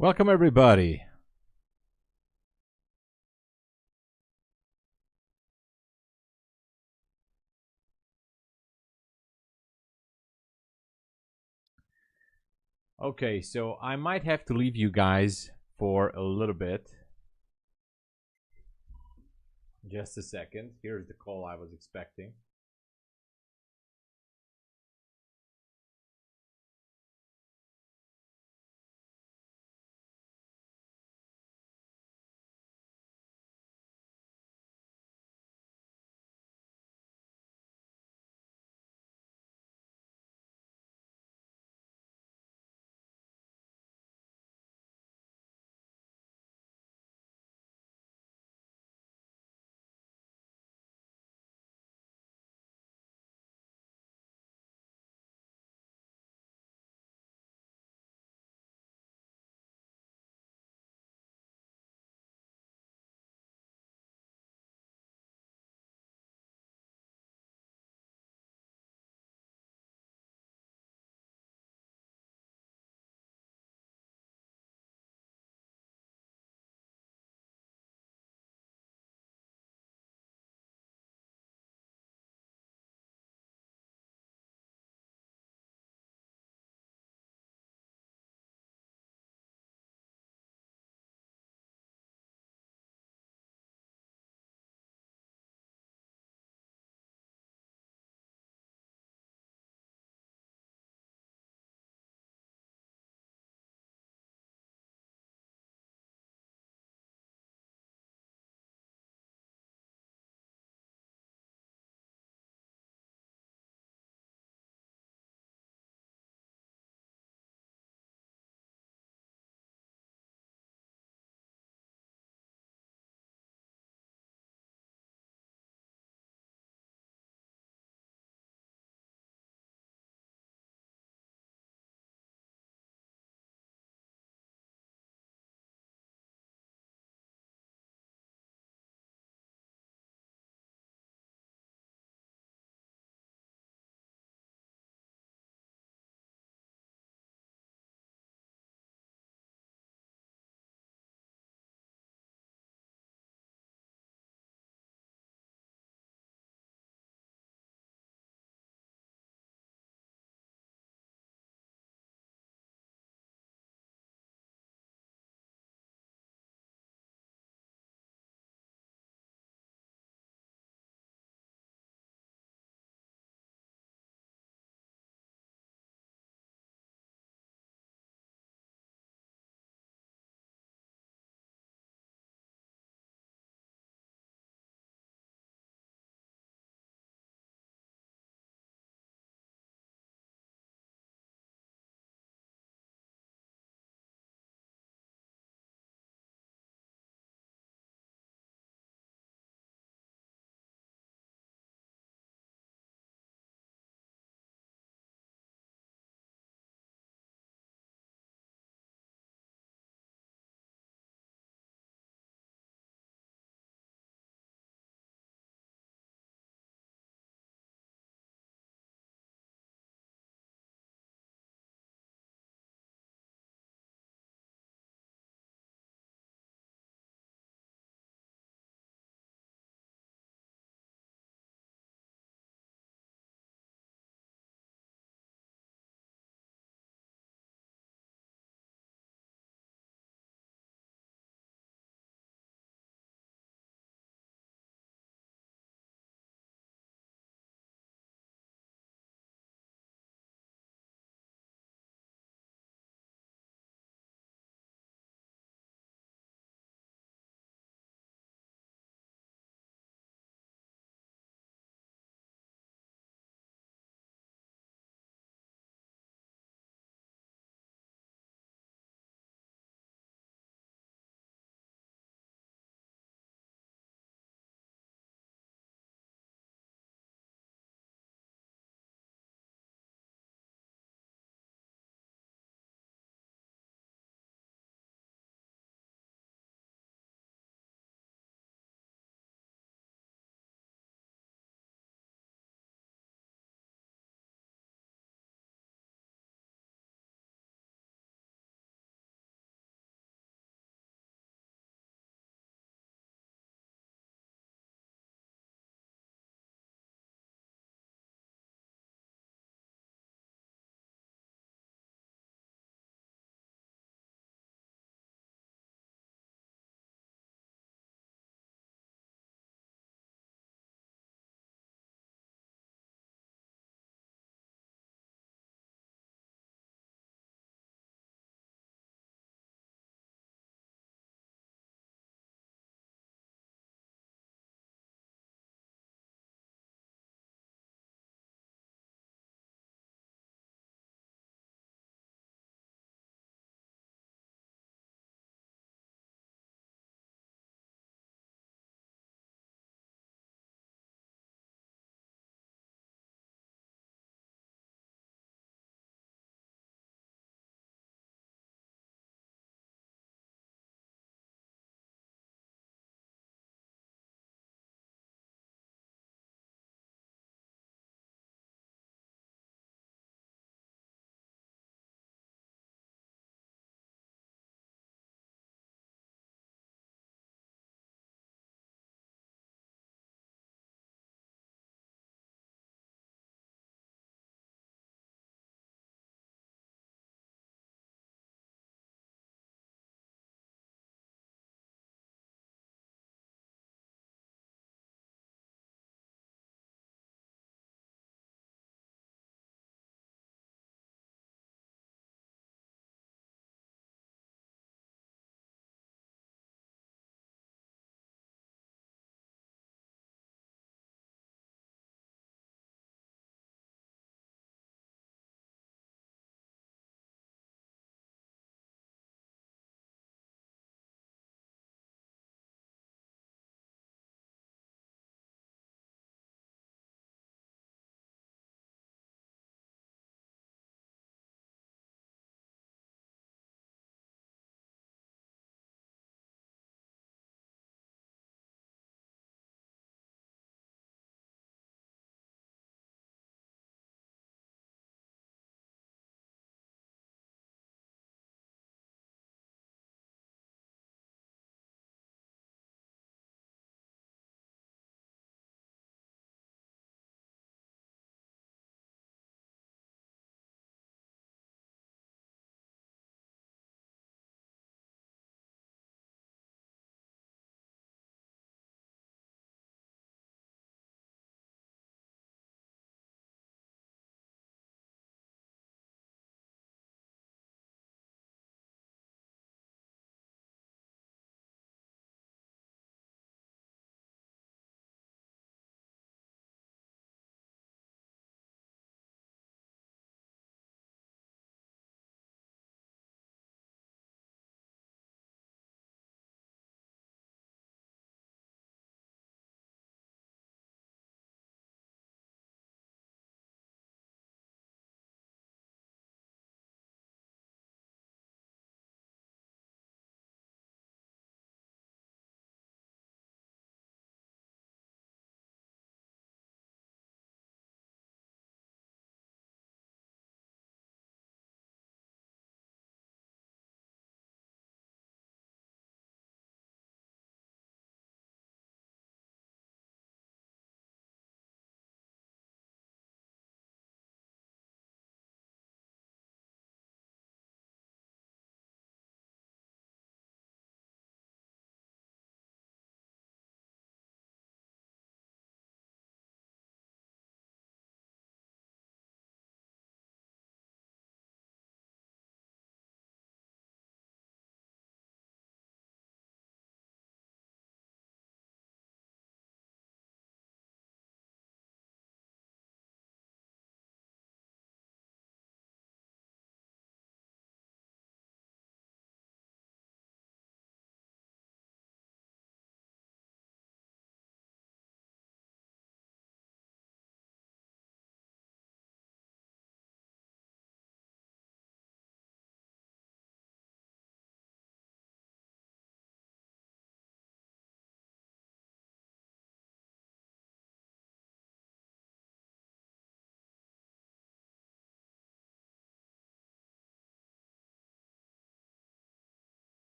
Welcome, everybody. Okay, so I might have to leave you guys for a little bit. Just a second. Here's the call I was expecting.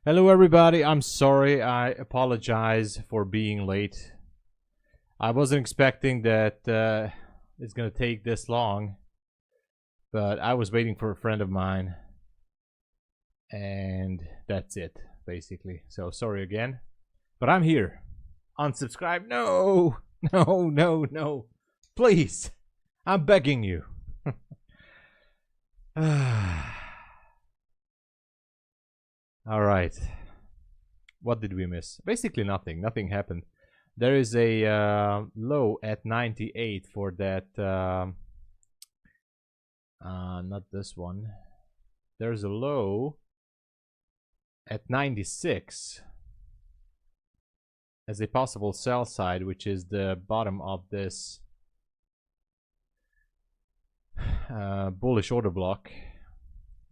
Hello everybody, I'm sorry, I apologize for being late. I wasn't expecting that it's gonna take this long, but I was waiting for a friend of mine, and that's it, basically. So sorry again, but I'm here. Unsubscribe? No, no, no, no. Please, I'm begging you. All right. What did we miss? Basically nothing. Nothing happened. There is a low at 98 for that. Not this one. There's a low at 96 as a possible sell side, which is the bottom of this bullish order block.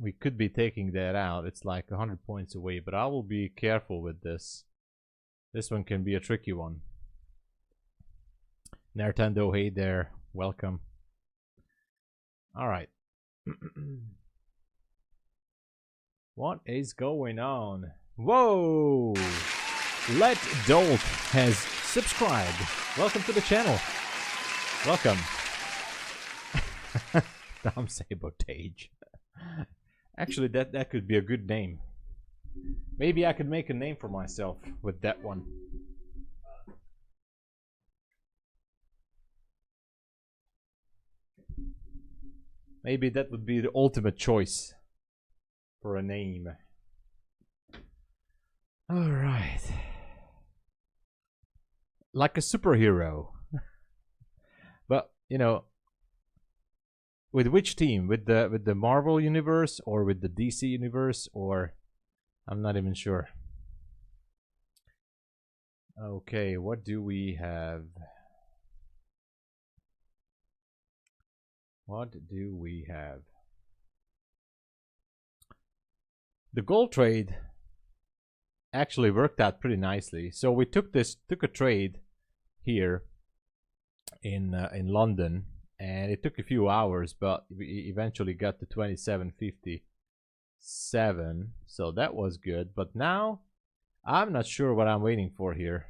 We could be taking that out. It's like 100 points away, but I will be careful with this. This one can be a tricky one. Nertando, hey there, welcome. All right. What is going on? Whoa! Let Dolt has subscribed. Welcome to the channel. Welcome. Dom Sabotage. Actually, that could be a good name. Maybe I could make a name for myself with that one. Maybe that would be the ultimate choice for a name. Alright. Like a superhero. But, you know, with which team? With the Marvel universe or with the DC universe, or I'm not even sure. Okay, what do we have? What do we have? The gold trade actually worked out pretty nicely. So we took a trade here in London, and it took a few hours, but we eventually got to 27.57. So that was good. But now I'm not sure what I'm waiting for here.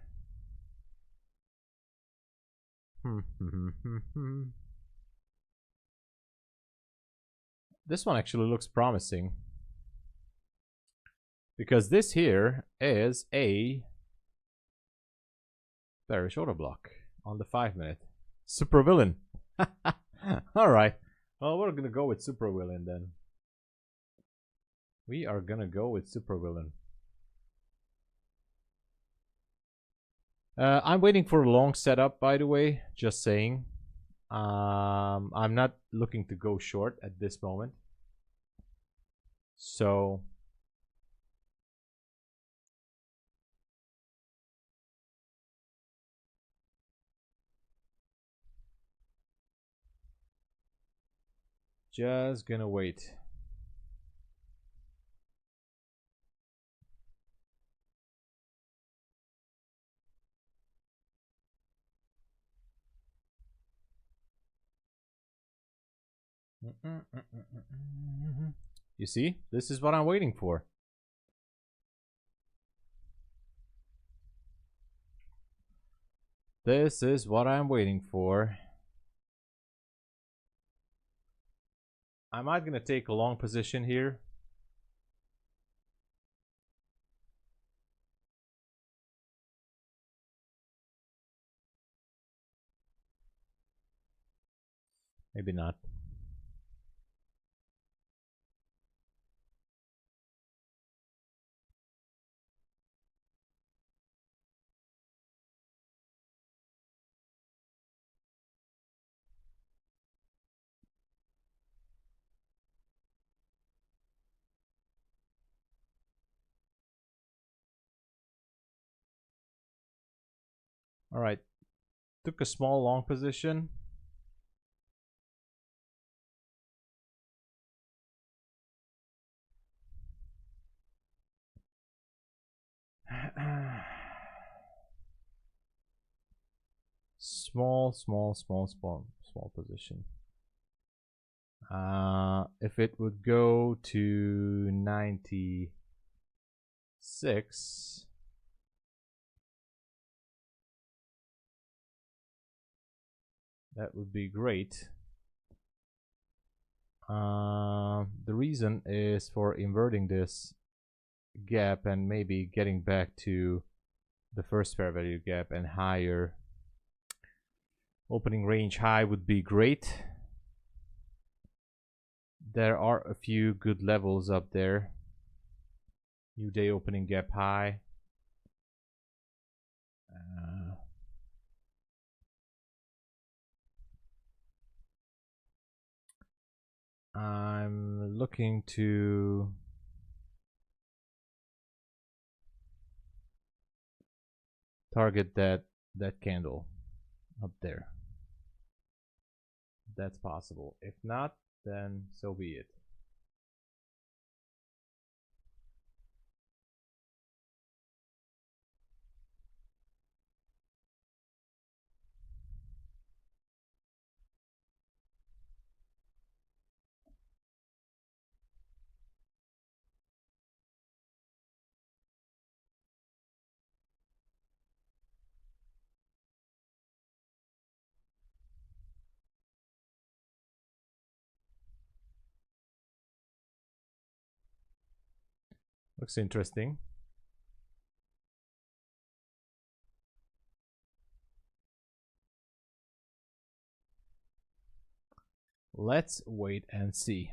This one actually looks promising, because this here is a bearish order block on the 5-minute. Super villain. Alright. Well, we're gonna go with super villain then. We are gonna go with super villain. I'm waiting for a long setup, by the way, just saying. I'm not looking to go short at this moment. So just gonna wait. You see, this is what I'm waiting for. This is what I'm waiting for. I'm not gonna take a long position here. Maybe not. All right, took a small long position. Small position. If it would go to 96, 6. That would be great. The reason is for inverting this gap and maybe getting back to the first fair value gap and higher. Opening range high would be great. There are a few good levels up there. New day opening gap high. I'm looking to target that candle up there. That's possible. If not, then so be it. Looks interesting. Let's wait and see.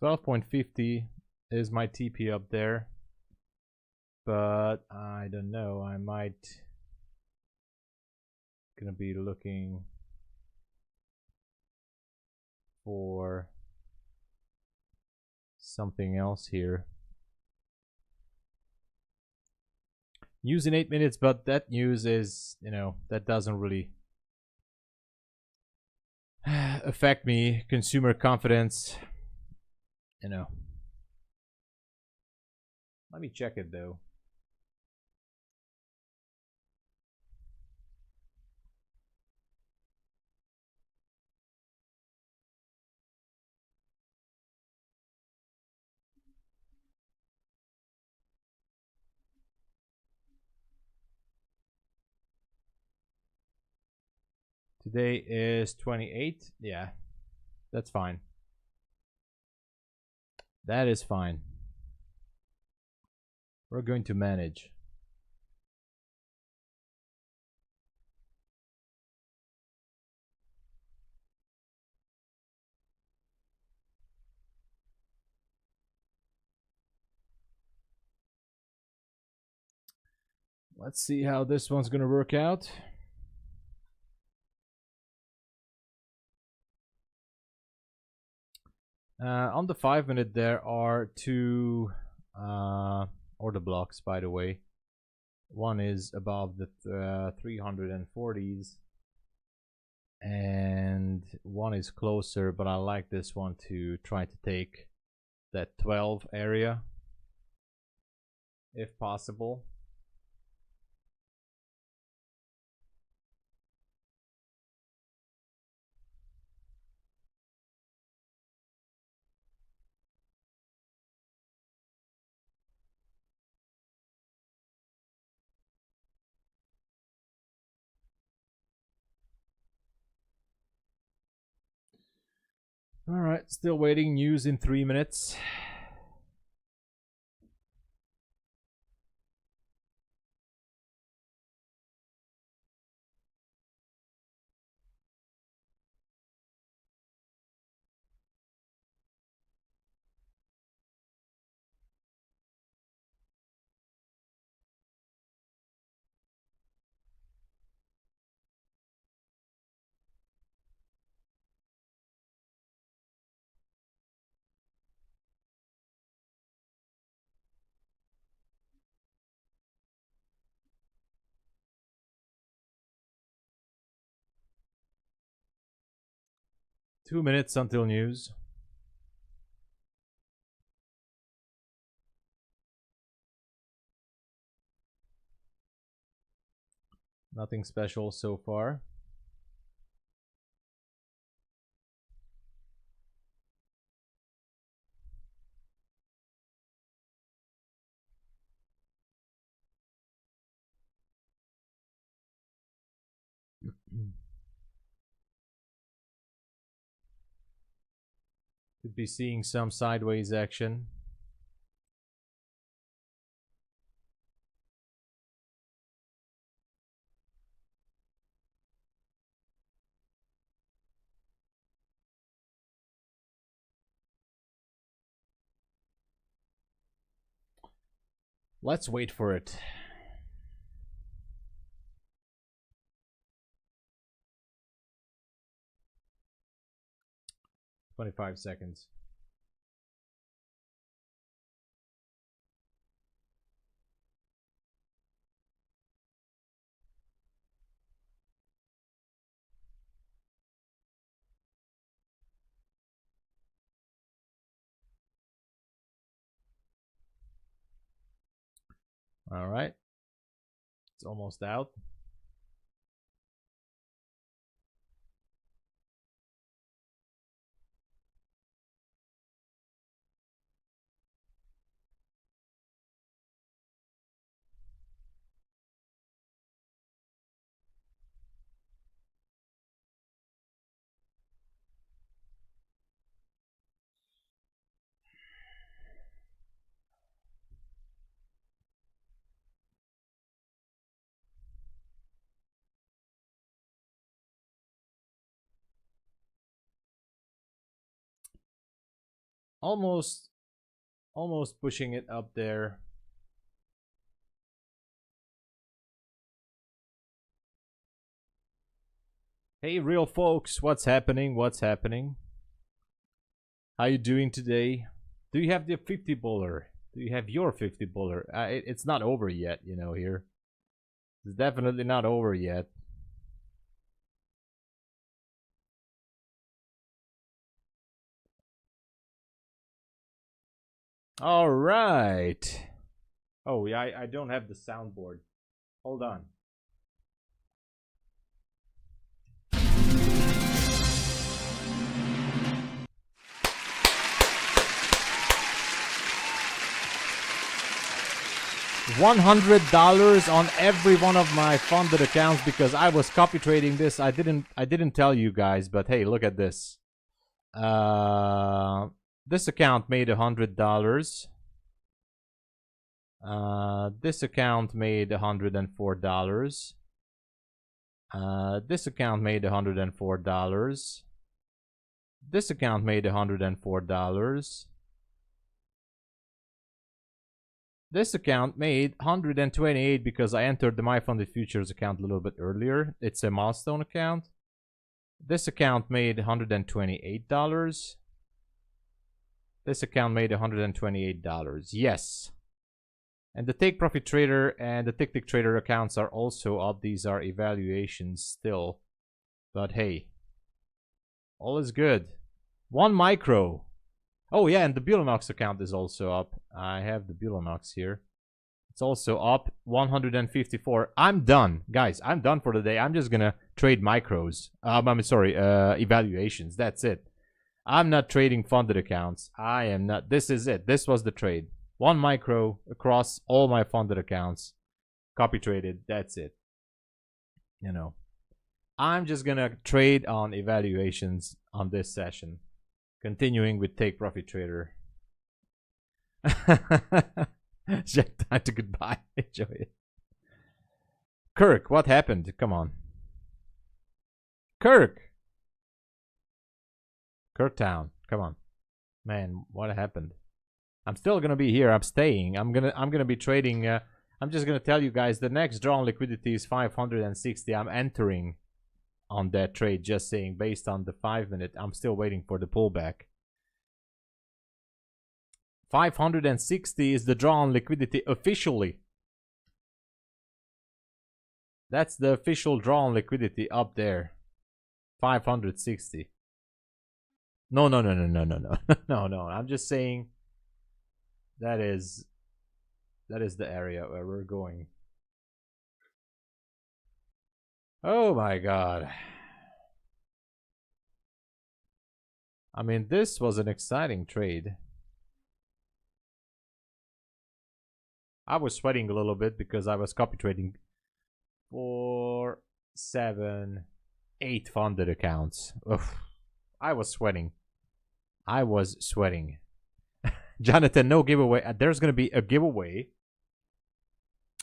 $12.50 is my TP up there, but I don't know. I might gonna be looking for something else here. News in 8 minutes, but that news is, that doesn't really affect me. Consumer confidence, Let me check it though. Today is 28. Yeah, that's fine. That is fine. We're going to manage. Let's see how this one's gonna work out. On the 5 minute, there are two order blocks, by the way. One is above the 340s, and one is closer, but I like this one to try to take that 12 area if possible. All right, still waiting. News in 3 minutes. 2 minutes until news. Nothing special so far. Could be seeing some sideways action. Let's wait for it. "25 seconds. All right. It's almost out. Almost pushing it up there. Hey, real folks, what's happening? What's happening? How you doing today? Do you have the 50 bowler? Do you have your 50 bowler? It's not over yet, you know, here. It's definitely not over yet. All right. Oh, yeah, I don't have the soundboard. Hold on. $100 on every one of my funded accounts because I was copy trading this. I didn't tell you guys, but hey, look at this. This account made $100. This account made $104. This account made $104. This account made $104. This account made $128 because I entered the MyFundedFutures account a little bit earlier. It's a milestone account. This account made $128. This account made $128. Yes. And the Take Profit Trader and the Tick Trader accounts are also up. These are evaluations still. But hey, all is good. 1 micro. Oh yeah, and the Bulenox account is also up. I have the Bulenox here. It's also up 154. I'm done, guys. I'm done for the day. I'm just gonna trade micros. I'm sorry, evaluations. That's it. I'm not trading funded accounts. I am not. This is it. This was the trade. 1 micro across all my funded accounts. Copy traded. That's it. You know, I'm just gonna trade on evaluations on this session. Continuing with Take Profit Trader. Jack, time to goodbye. Enjoy it. Kirk, what happened? Come on. Kirk Town. Come on. Man, what happened? I'm still gonna be here. I'm staying. I'm gonna be trading. I'm just gonna tell you guys the next draw on liquidity is 560. I'm entering on that trade, just saying, based on the 5-minute. I'm still waiting for the pullback. 560 is the draw on liquidity officially. That's the official draw on liquidity up there. 560. No, no, no, no, no, no, no, no, no. I'm just saying that is the area where we're going. Oh my god. I mean, this was an exciting trade. I was sweating a little bit because I was copy trading 4, 7, 8 funded accounts. Oof. I was sweating. I was sweating. Jonathan, no giveaway. There's going to be a giveaway.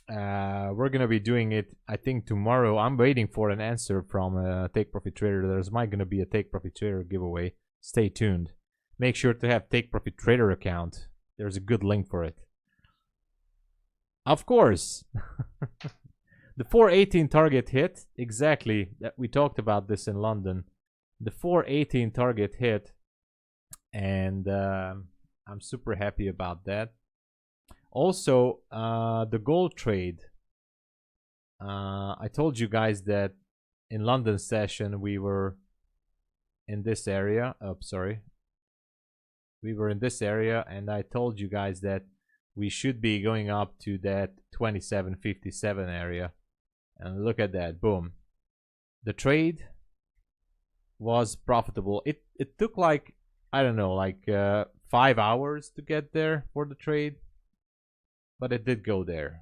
We're going to be doing it, I think, tomorrow. I'm waiting for an answer from Take Profit Trader. There's might going to be a Take Profit Trader giveaway. Stay tuned. Make sure to have Take Profit Trader account. There's a good link for it. Of course. The 418 target hit. Exactly. We talked about this in London. The 418 target hit. And I'm super happy about that. Also, the gold trade. I told you guys that in London session we were in this area. Oh, sorry. We were in this area, and I told you guys that we should be going up to that 2757 area. And look at that, boom. The trade was profitable. It took like, I don't know, like 5 hours to get there for the trade. But it did go there.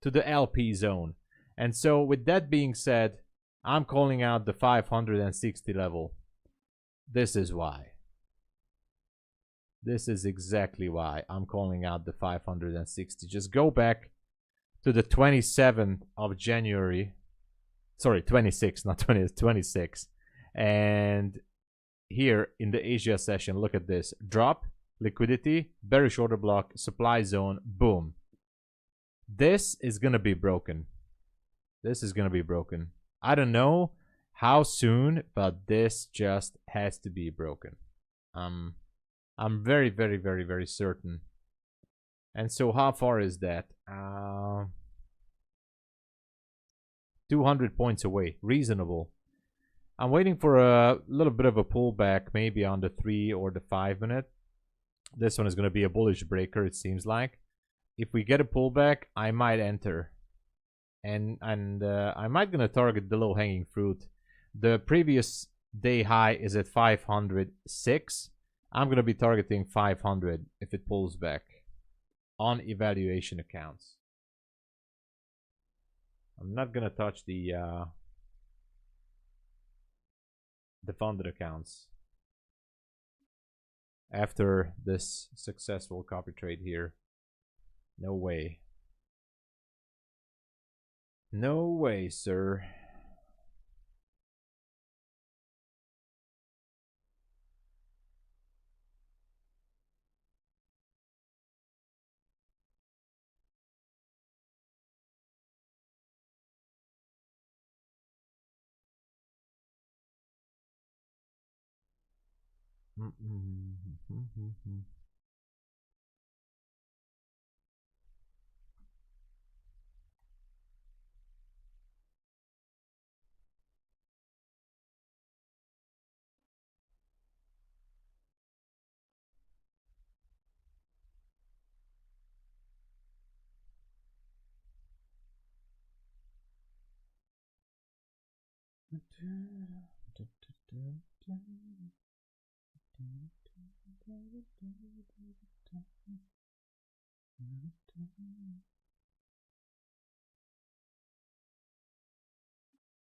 To the LP zone. And so with that being said, I'm calling out the 560 level. This is why. This is exactly why I'm calling out the 560. Just go back to the 27th of January. Sorry, 26, not 20, 26. And here in the Asia session, look at this. Drop, liquidity, bearish order block, supply zone, boom. This is going to be broken. This is going to be broken. I don't know how soon, but this just has to be broken. I'm very, very, very, very certain. And so how far is that? 200 points away. Reasonable. I'm waiting for a little bit of a pullback, maybe on the 3 or the 5 minute. This one is going to be a bullish breaker, it seems like. If we get a pullback, I might enter. And I might going to target the low-hanging fruit. The previous day high is at 506. I'm going to be targeting 500 if it pulls back on evaluation accounts. I'm not going to touch the funded accounts after this successful copy trade here. No way. No way, sir.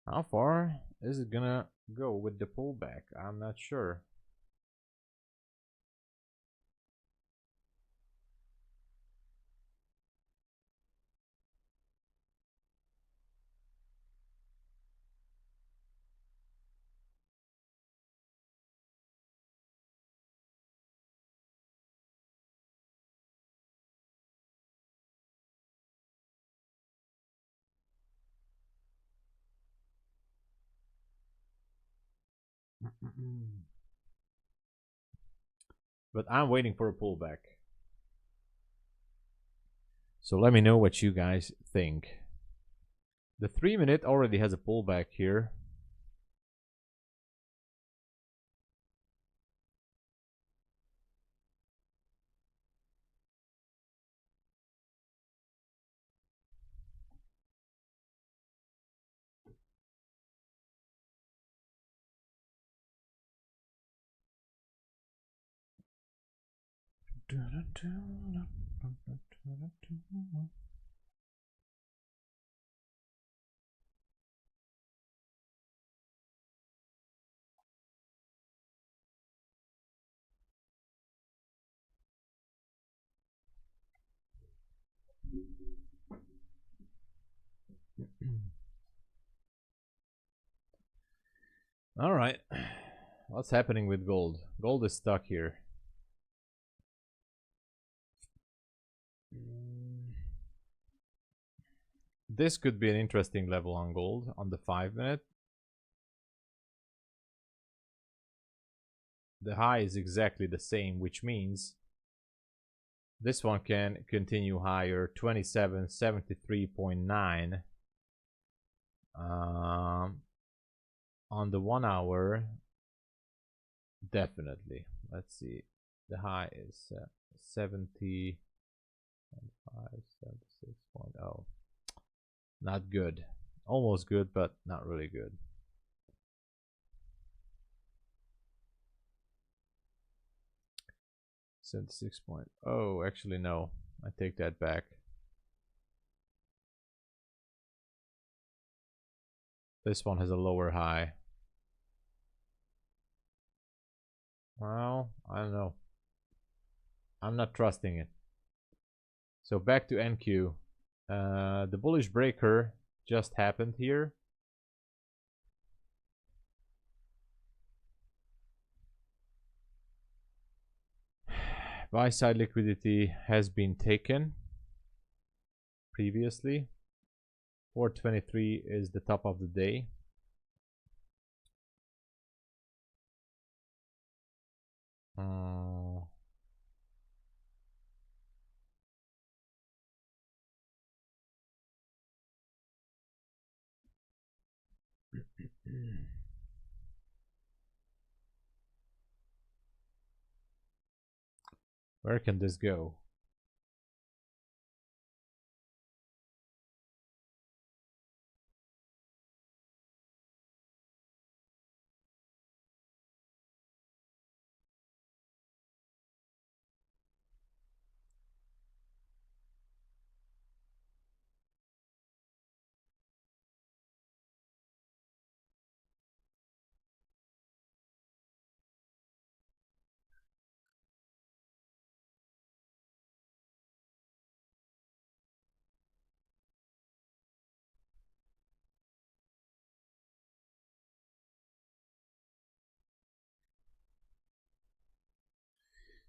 How far is it gonna go with the pullback? I'm not sure. But I'm waiting for a pullback. So let me know what you guys think. The 3 minute already has a pullback here. All right. What's happening with gold? Gold is stuck here. This could be an interesting level on gold on the 5-minute. The high is exactly the same, which means this one can continue higher, 2773.9. On the 1 hour, definitely. Let's see. The high is 70.5, 76.0. Not good. Almost good, but not really good. Oh, actually no. I take that back. This one has a lower high. Well, I don't know. I'm not trusting it. So back to NQ. The bullish breaker just happened here. Buy side liquidity has been taken previously. 423 is the top of the day. Where can this go?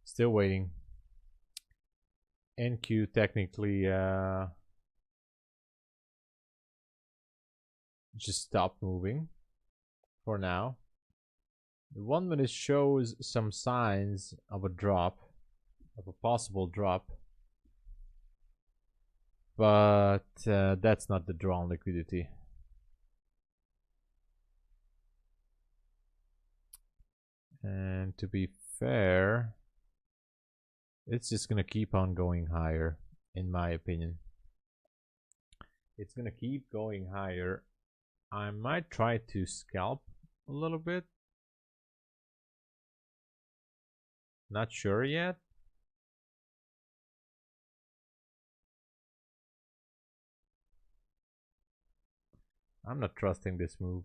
Still waiting. NQ technically just stopped moving for now. The 1 minute shows some signs of a drop, of a possible drop, but that's not the drawn liquidity. And to be fair, it's just gonna keep on going higher, in my opinion. It's gonna keep going higher. I might try to scalp a little bit. Not sure yet. I'm not trusting this move.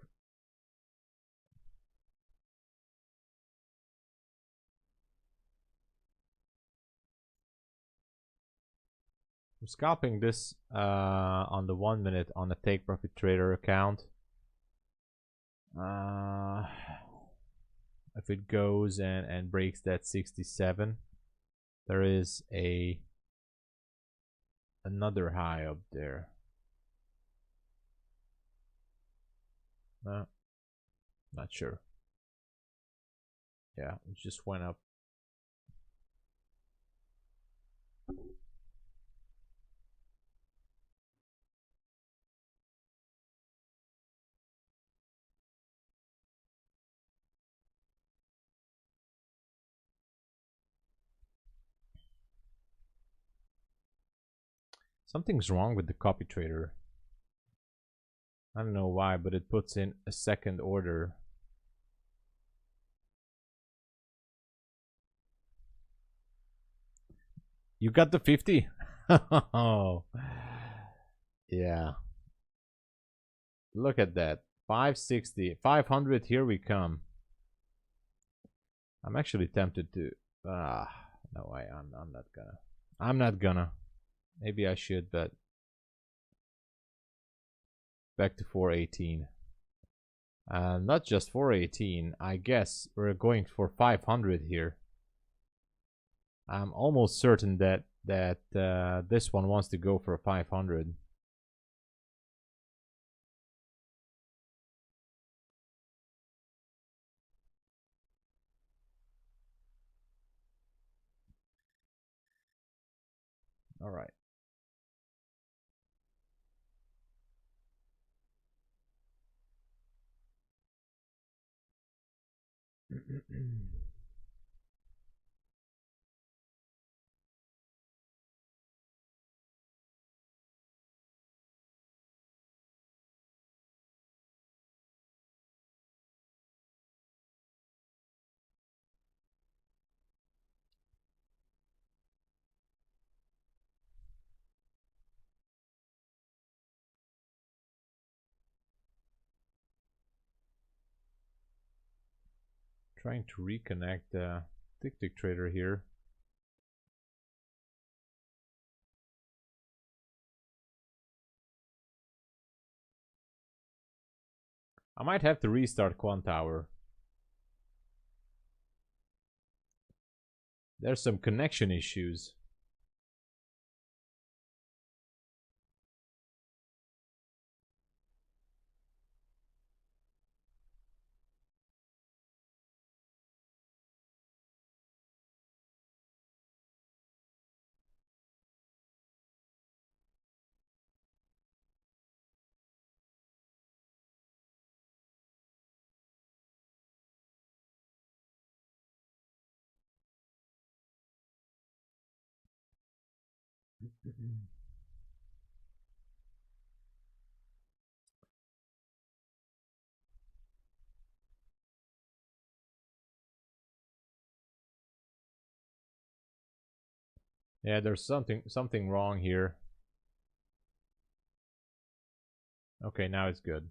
I'm scalping this on the 1 minute on a take profit trader account. If it goes and breaks that 67, there is another high up there. No, not sure. Yeah, it just went up. Something's wrong with the copy trader. I don't know why, but it puts in a second order. You got the 50? Oh, yeah. Look at that. 560, 500. Here we come. I'm actually tempted to. No way. I'm not gonna. I'm not gonna. Maybe I should, but back to 418. Not just 418. I guess we're going for 500 here. I'm almost certain that this one wants to go for 500. All right. Trying to reconnect the tick trader here. I might have to restart Quant Tower. There's some connection issues. Yeah, there's something wrong here. Okay, now it's good.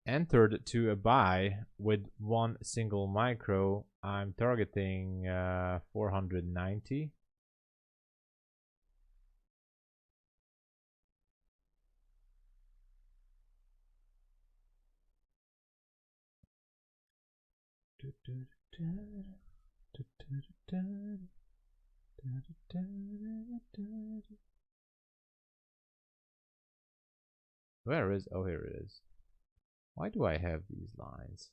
Entered to a buy with one single micro. I'm targeting 490. Where is? Oh, here it is. Why do I have these lines?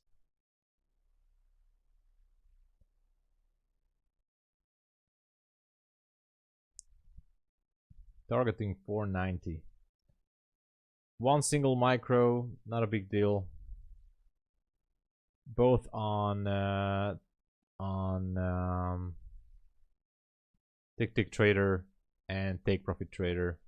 Targeting 490. One single micro, not a big deal. Both on Tick Trader and Take Profit Trader.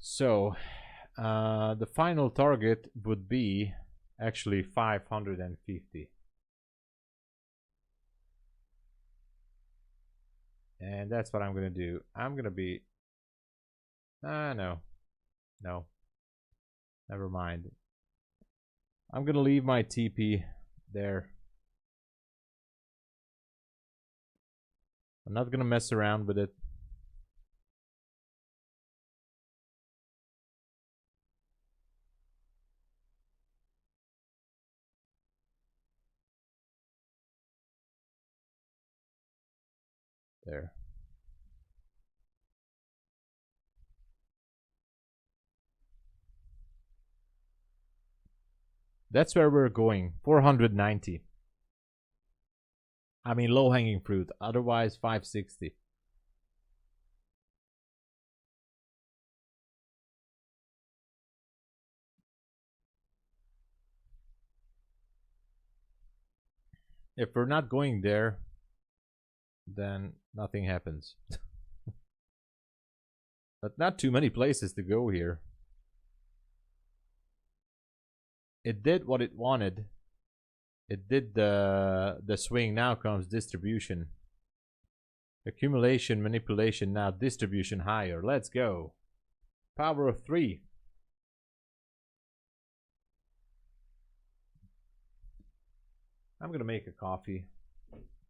So the final target would be actually 550. And that's what I'm gonna do. I'm gonna be no, never mind. I'm gonna leave my TP there. I'm not gonna mess around with it. There. That's where we're going. 490. I mean, low-hanging fruit. Otherwise, 560. If we're not going there, then nothing happens. But not too many places to go here. It did what it wanted. It did the swing. Now comes distribution. Accumulation, manipulation, now distribution higher. Let's go. Power of 3. I'm going to make a coffee,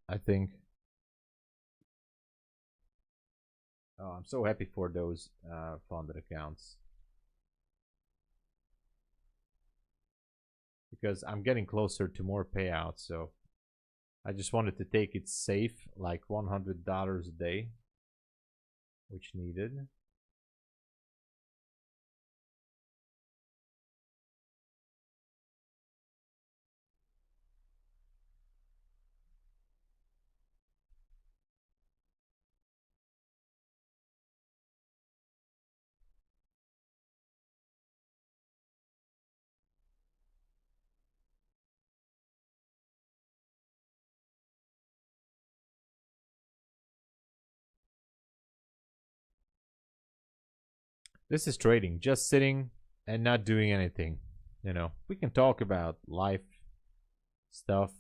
I think. Oh, I'm so happy for those funded accounts. Because I'm getting closer to more payouts, so I just wanted to take it safe, like $100 a day, which needed. This is trading, just sitting and not doing anything. You know, we can talk about life stuff,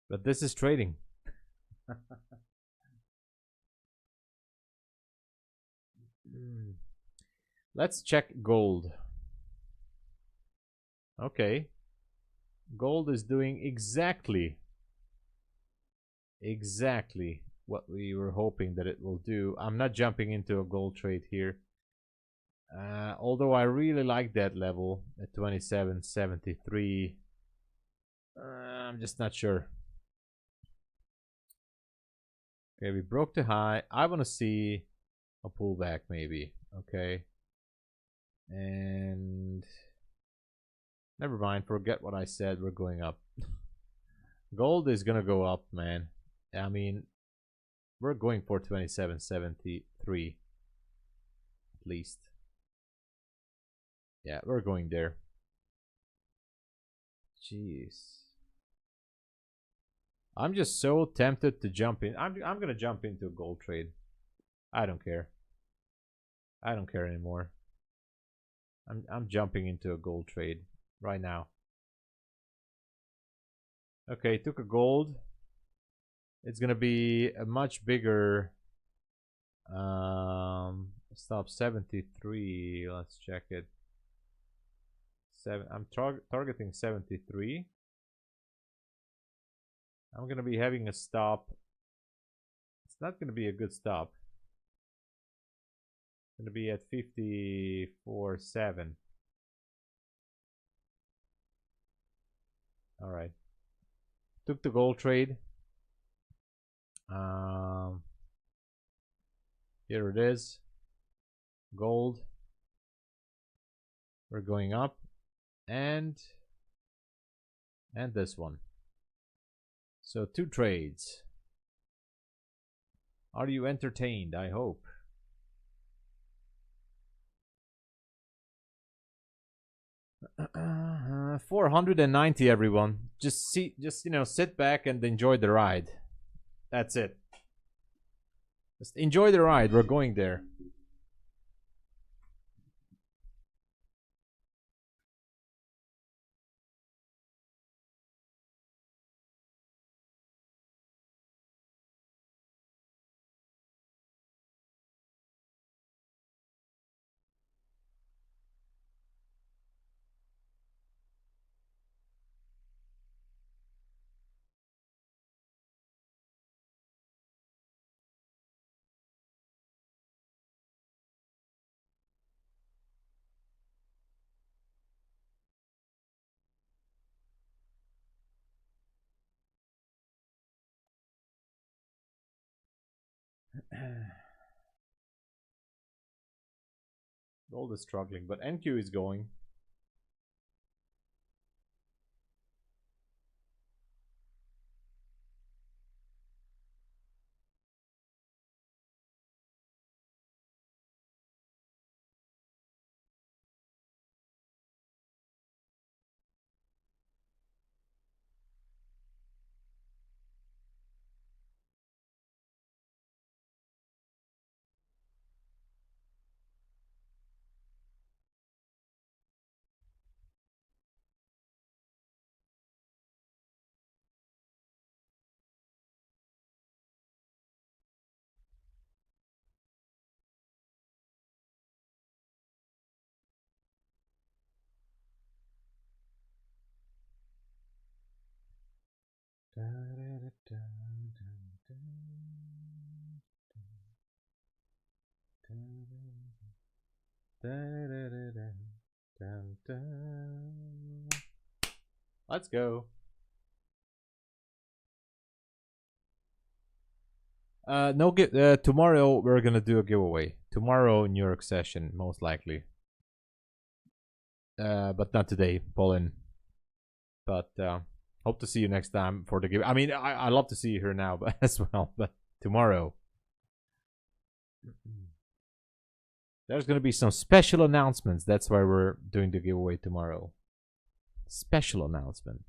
but this is trading. Let's check gold. Okay. Gold is doing exactly what we were hoping that it will do. I'm not jumping into a gold trade here. Although I really like that level at 27.73. I'm just not sure. Okay, we broke the high. I want to see a pullback maybe. Okay. And never mind, forget what I said. We're going up. Gold is gonna go up, man. I mean, we're going for 27.73 at least. Yeah, we're going there. Jeez. I'm just so tempted to jump in. I'm gonna jump into a gold trade. I don't care. I don't care anymore. I'm jumping into a gold trade right now. Okay, took a gold. It's gonna be a much bigger stop 73. Let's check it. I'm targeting 73. I'm gonna be having a stop. It's not gonna be a good stop. It's gonna be at 54.7. All right. Took the gold trade. Here it is. Gold. We're going up, and this one. So 2 trades. Are you entertained? I hope. Uh, 490, everyone. Just sit back and enjoy the ride. That's it. Just enjoy the ride. We're going there. Gold is struggling, but NQ is going. Let's go. No, tomorrow we're gonna do a giveaway. Tomorrow, New York session, most likely. But not today, Pauline. But hope to see you next time for the give. I mean, I love to see you here now, but as well. But tomorrow, there's gonna be some special announcements. That's why we're doing the giveaway tomorrow. Special announcement.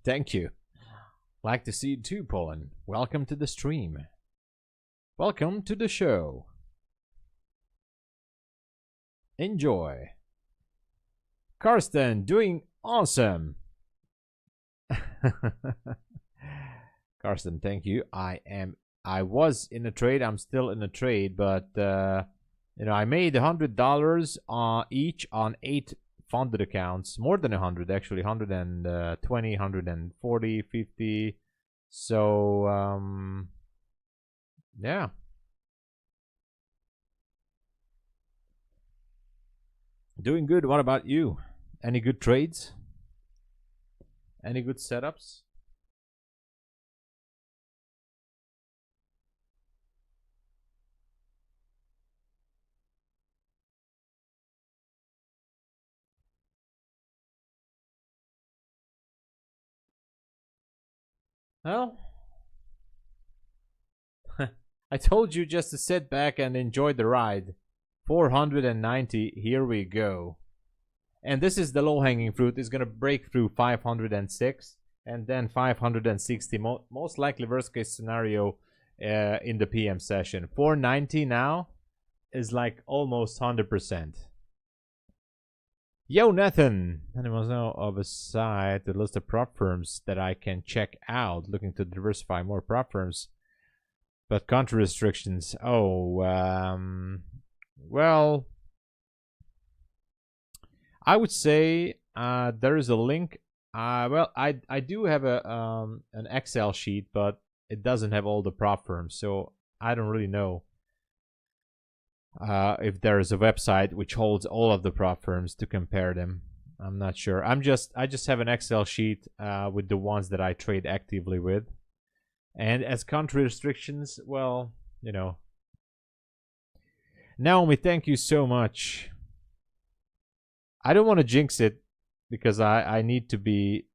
Thank you. Like to see you too, Pauline. Welcome to the stream. Welcome to the show. Enjoy. Karsten, doing awesome. Karsten, thank you. I was in a trade. I'm still in a trade, but I made $100 each on 8 funded accounts. More than 100 actually, 120, 140, 50. So yeah. Doing good. What about you? Any good trades? Any good setups? Well, I told you just to sit back and enjoy the ride. 490, here we go. And this is the low-hanging fruit. It's going to break through 506 and then 560. Most likely worst case scenario in the PM session. 490 now is like almost 100%. Yo, Nathan! And there was no of a site the list of prop firms that I can check out. Looking to diversify more prop firms. But country restrictions. Oh, well, I would say there is a link. Well, I do have an Excel sheet, but it doesn't have all the prop firms, so I don't really know if there is a website which holds all of the prop firms to compare them. I'm not sure. I just have an Excel sheet with the ones that I trade actively with. And as country restrictions, well, Naomi, thank you so much. I don't want to jinx it because I need to be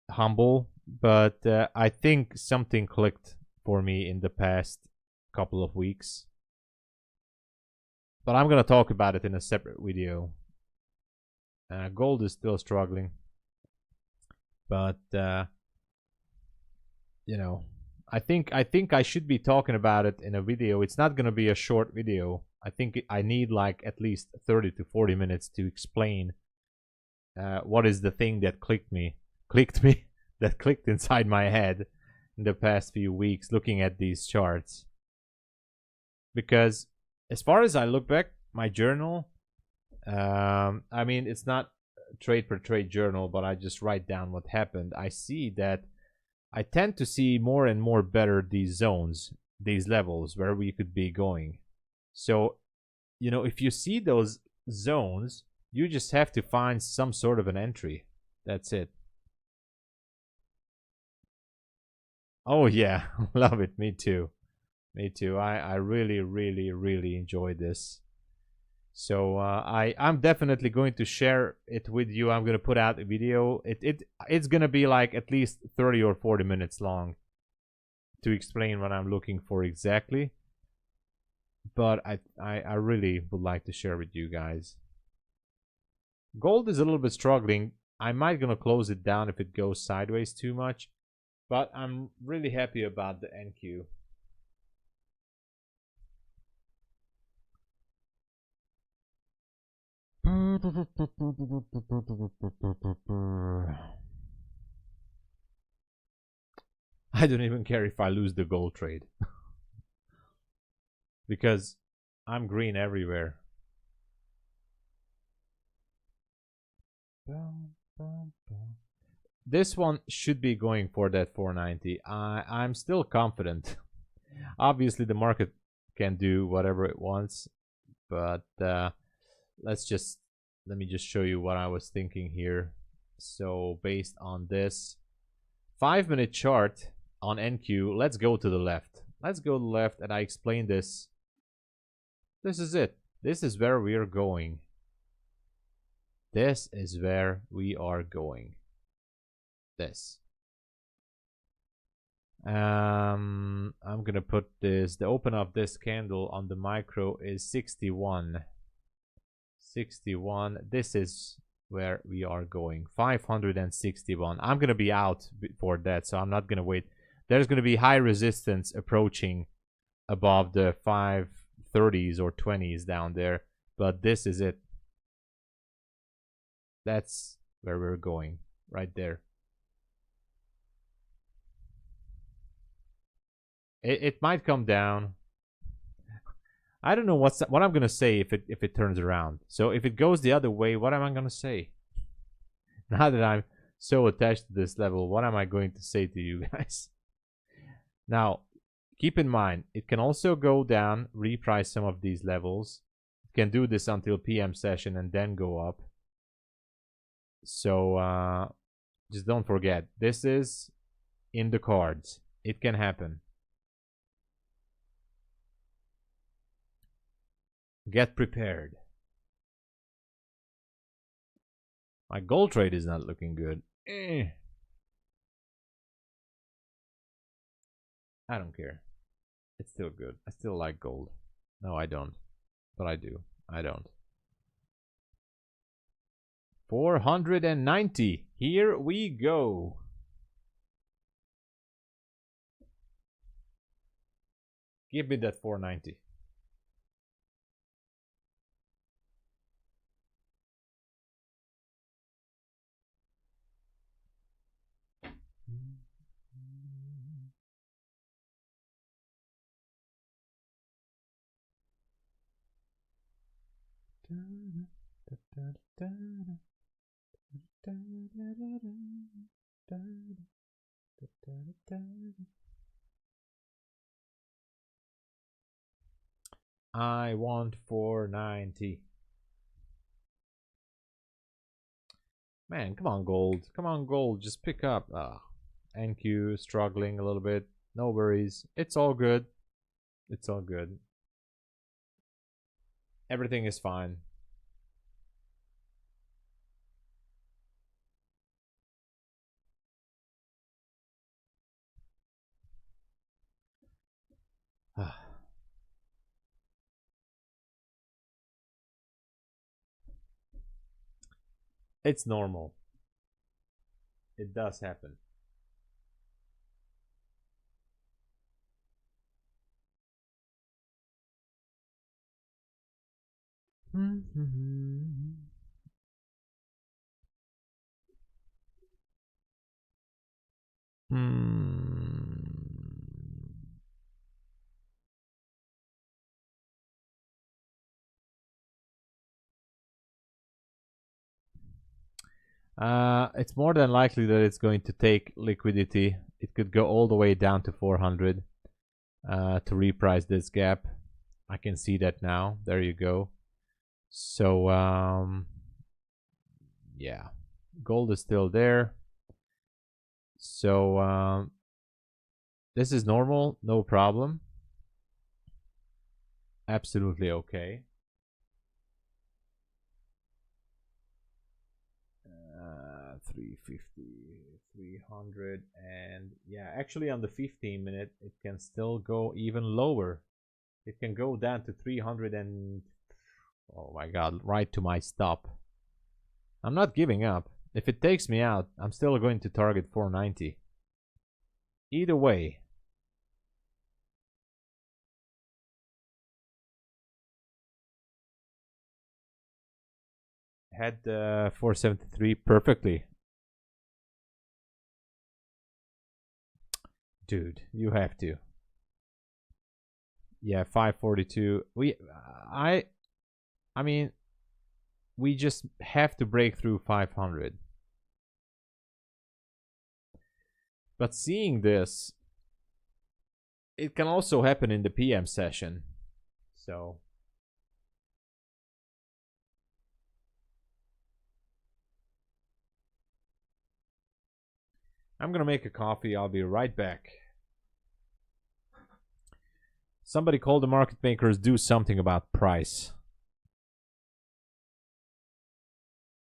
humble, but I think something clicked for me in the past couple of weeks. But I'm going to talk about it in a separate video. Gold is still struggling. But, I think I should be talking about it in a video. It's not going to be a short video. I think I need like at least 30 to 40 minutes to explain what is the thing that clicked inside my head in the past few weeks looking at these charts. Because as far as I look back, my journal, I mean, it's not trade per trade journal, but I just write down what happened. I see that I tend to see more and more better these zones, these levels where we could be going. So, if you see those zones, you just have to find some sort of an entry. That's it. Oh yeah, love it. Me too. Me too. I really, really, really enjoyed this. So I'm definitely going to share it with you. I'm gonna put out a video. It's gonna be like at least 30 or 40 minutes long to explain what I'm looking for exactly. But I really would like to share with you guys. Gold is a little bit struggling. I might gonna close it down if it goes sideways too much. But I'm really happy about the NQ. I don't even care if I lose the gold trade. Because I'm green everywhere. This one should be going for that 490. I'm still confident. Obviously, the market can do whatever it wants, but let me just show you what I was thinking here. So based on this 5-minute chart on NQ, let's go to the left. Let's go to the left, and I explain this. This is it. This is where we are going. This is where we are going. This. I'm gonna put this. The open of this candle on the micro is 61. 61. This is where we are going. 561. I'm gonna be out before that, so I'm not gonna wait. There's gonna be high resistance approaching above the 530s or 20s down there, but this is it. That's where we're going, right there. It might come down. I don't know what I'm gonna say if it turns around. So if it goes the other way, what am I gonna say? Now that I'm so attached to this level, what am I going to say to you guys? Now, keep in mind, it can also go down, reprice some of these levels. It can do this until PM session and then go up. So just don't forget, this is in the cards. It can happen. Get prepared. My gold trade is not looking good. I don't care. It's still good. I still like gold. No, I don't. But I do. I don't. 490. Here we go. Give me that 490. I want 490. Man, come on, gold. Come on, gold. Just pick up. NQ struggling a little bit. No worries. It's all good. It's all good. Everything is fine. It's normal. It does happen. It's more than likely that it's going to take liquidity. It could go all the way down to 400 to reprice this gap. I can see that now. There you go. So yeah, gold is still there. So this is normal, no problem. Absolutely okay. 350, 300, and yeah, actually on the 15-minute, it can still go even lower. It can go down to 300 and oh my god, right to my stop. I'm not giving up. If it takes me out, I'm still going to target 490. Either way. Had 473 perfectly. Dude, you have to. Yeah, 542. I mean, we just have to break through 500. But seeing this, it can also happen in the PM session. So I'm gonna make a coffee. I'll be right back. Somebody call the market makers, do something about price.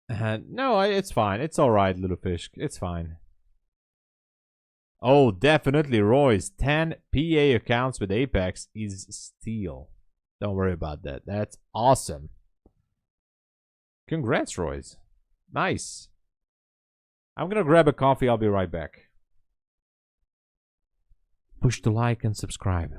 No, it's fine. It's alright, little fish. It's fine. Oh, definitely, Roy's 10 PA accounts with Apex is steal. Don't worry about that. That's awesome. Congrats, Roy's. Nice. I'm gonna grab a coffee. I'll be right back. Push the like and subscribe.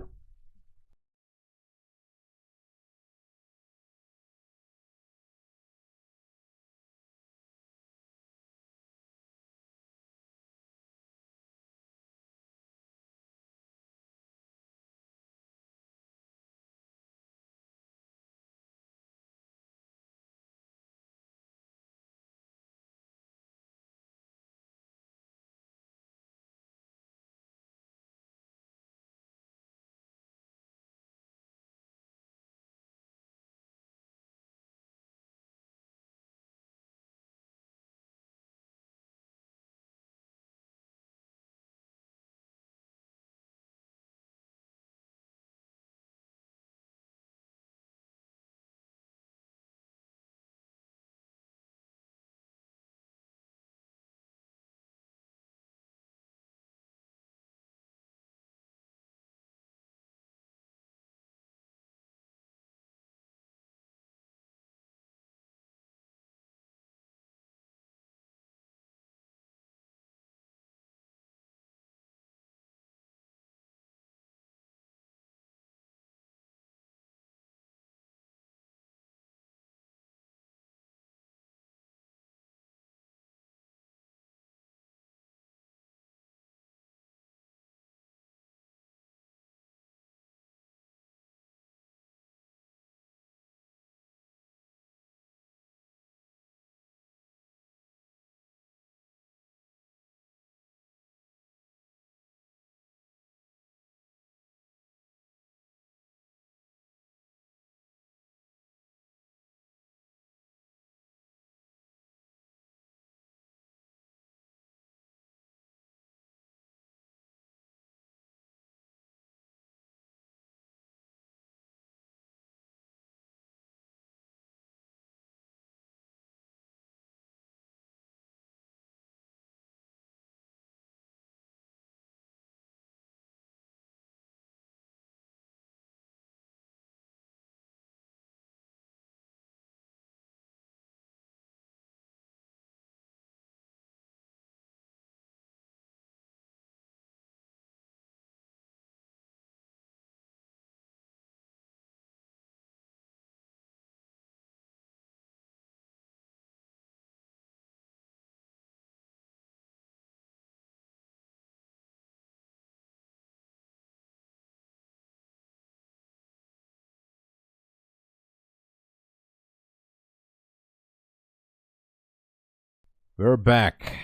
We're back.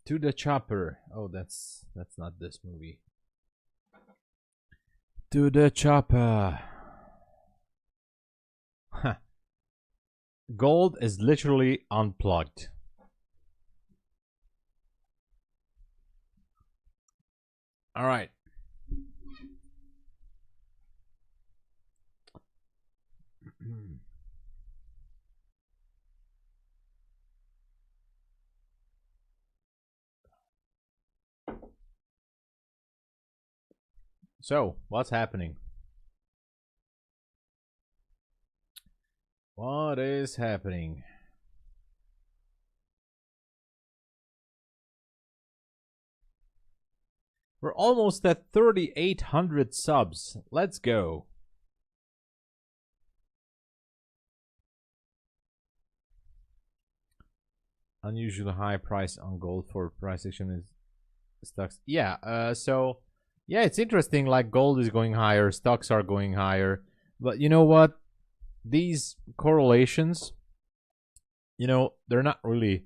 To the chopper. Oh, that's not this movie. To the chopper. Gold is literally unplugged. All right. So, what's happening? What is happening? We're almost at 3,800 subs. Let's go. Unusually high price on gold for price action is stocks. Yeah. So yeah, it's interesting. Like gold is going higher, stocks are going higher, but you know what? These correlations, they're not really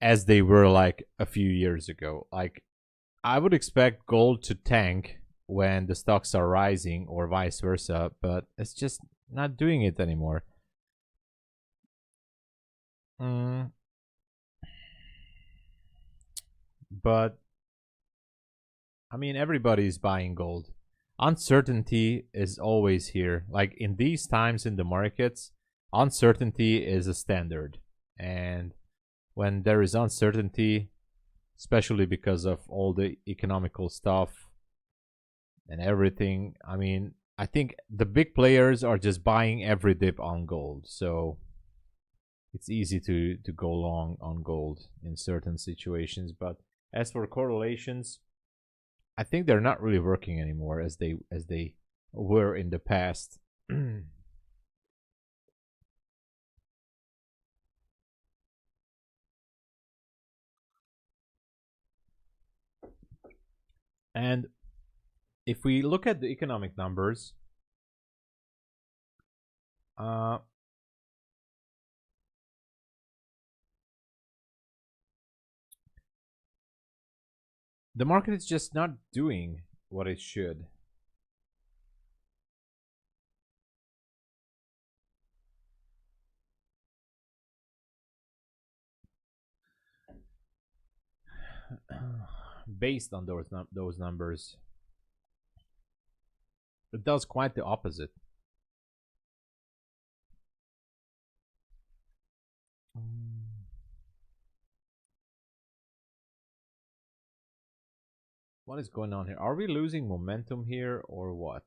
as they were like a few years ago. Like I would expect gold to tank when the stocks are rising or vice versa, but it's just not doing it anymore. Mm, but I mean, everybody's buying gold. Uncertainty is always here. Like in these times in the markets, uncertainty is a standard. And when there is uncertainty, especially because of all the economical stuff and everything, I mean, I think the big players are just buying every dip on gold. So it's easy to go long on gold in certain situations. But as for correlations, I think they're not really working anymore as they were in the past. And if we look at the economic numbers, uh, the market is just not doing what it should. Based on those numbers, it does quite the opposite. What is going on here? Are we losing momentum here or what?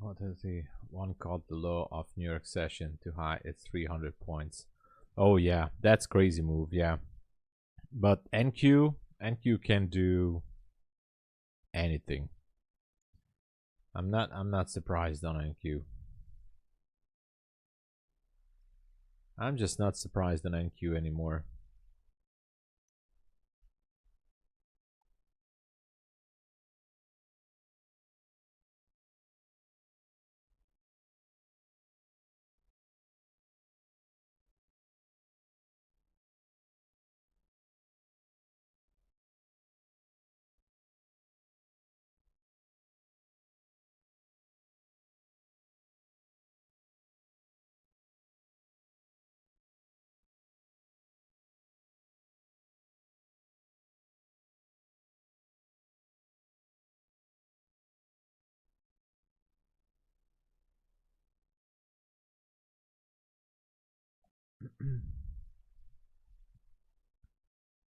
What is the one called the low of New York session to high? It's 300 points. Oh yeah, that's crazy move. Yeah, but NQ can do anything. I'm not surprised on NQ. I'm just not surprised on NQ anymore.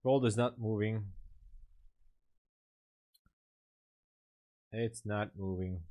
Gold is not moving. It's not moving.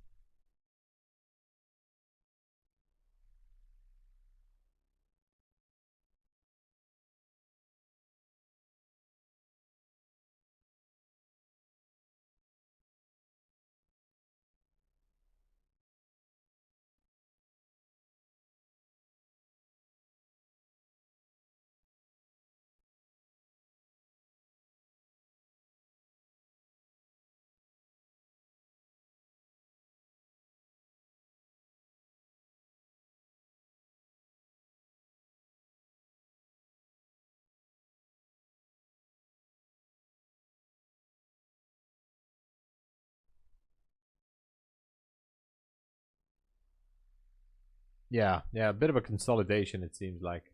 Yeah, yeah, a bit of a consolidation it seems like.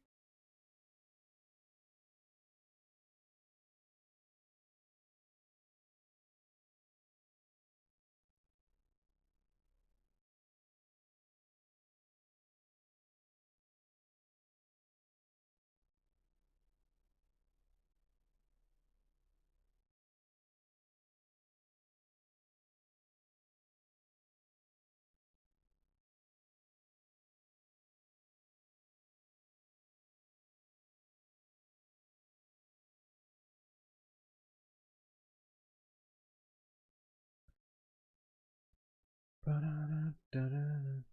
Don't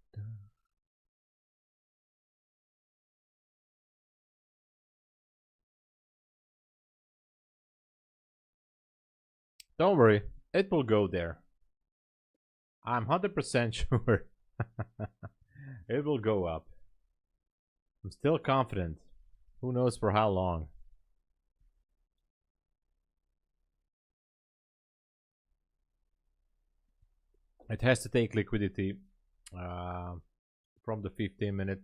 worry, it will go there. I'm 100% sure it will go up. I'm still confident. Who knows for how long? It has to take liquidity from the 15-minute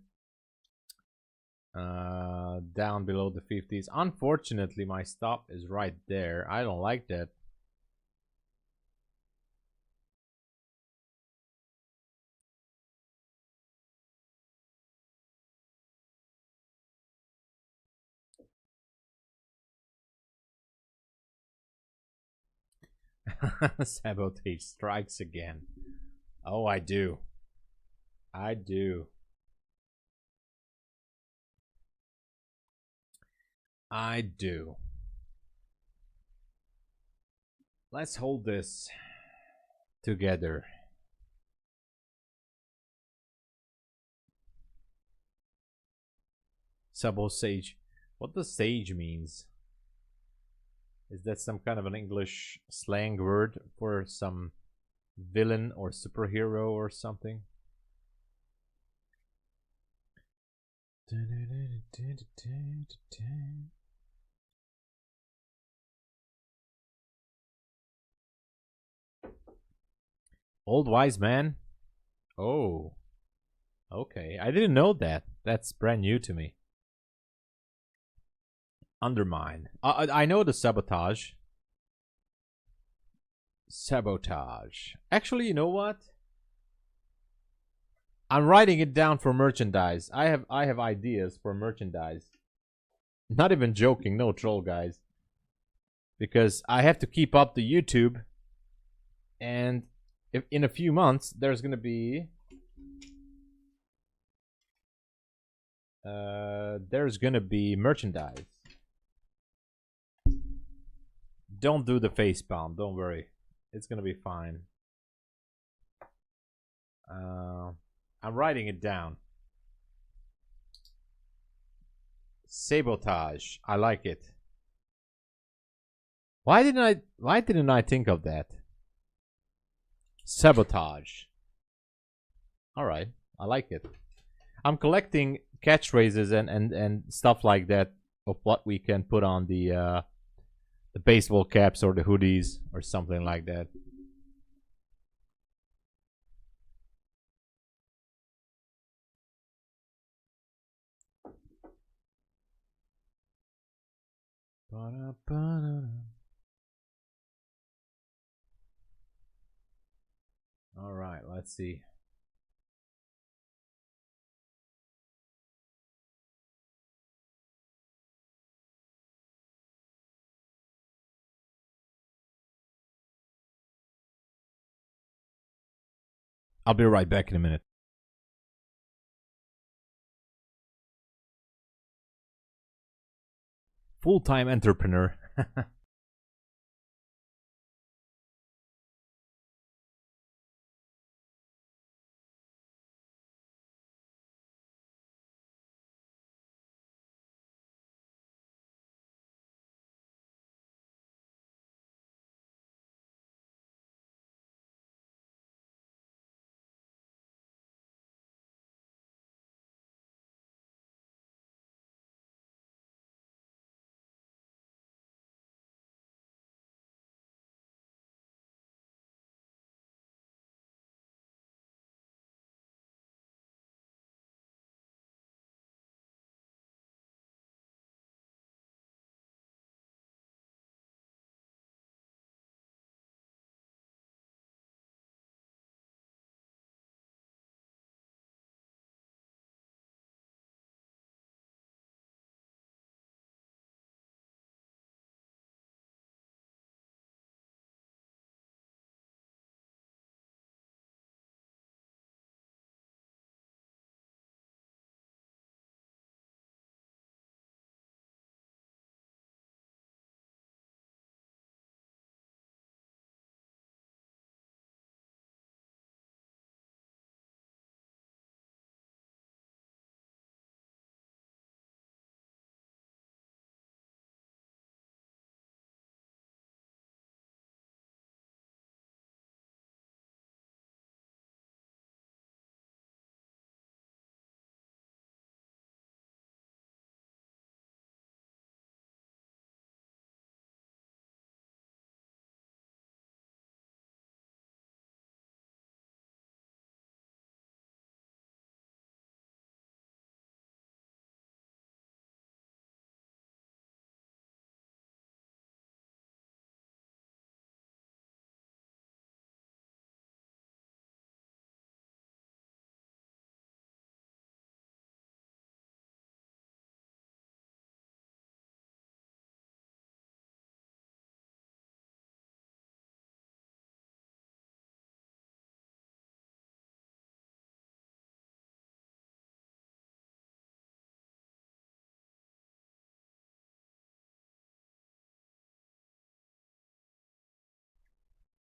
down below the 50s. Unfortunately, my stop is right there. I don't like that. Sabotage strikes again. Oh, I do. I do. I do. Let's hold this together. Sabo sage. What does sage means? Is that some kind of an English slang word for some villain or superhero or something? Old wise man? Oh, okay. I didn't know that. That's brand new to me. Undermine. I know the sabotage. Sabotage. Actually, you know what? I'm writing it down for merchandise. I have ideas for merchandise. Not even joking, no troll, guys. Because I have to keep up the YouTube, and if in a few months there's gonna be merchandise. Don't do the face palm. Don't worry, it's gonna be fine. I'm writing it down. Sabotage. I like it. Why didn't I think of that? Sabotage. All right, I like it. I'm collecting catchphrases and stuff like that of what we can put on the baseball caps or the hoodies or something like that. All right, let's see. I'll be right back in a minute. Full-time entrepreneur.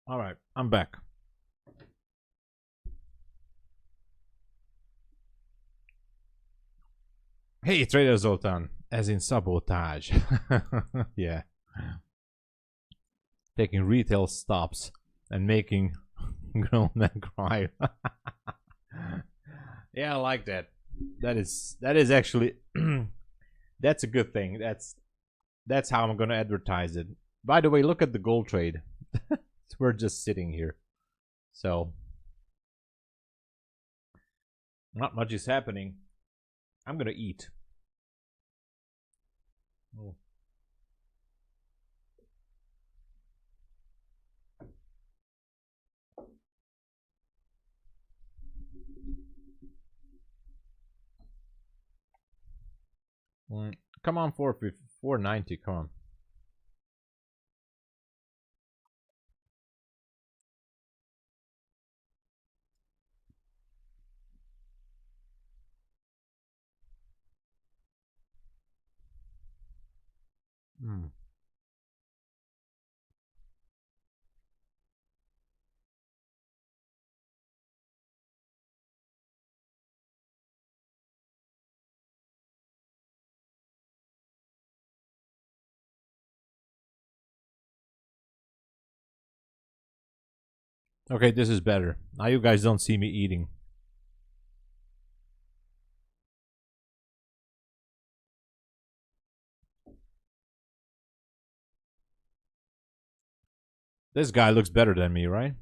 All right, I'm back. Hey, Trader Zoltan, as in sabotage. Yeah, taking retail stops and making grown men cry. Yeah, I like that. That is actually that's a good thing. That's how I'm gonna advertise it. By the way, look at the gold trade. We're just sitting here, so not much is happening. I'm gonna eat. Oh. Come on, 490. Come on. Mm. Okay, this is better. Now you guys don't see me eating. This guy looks better than me, right?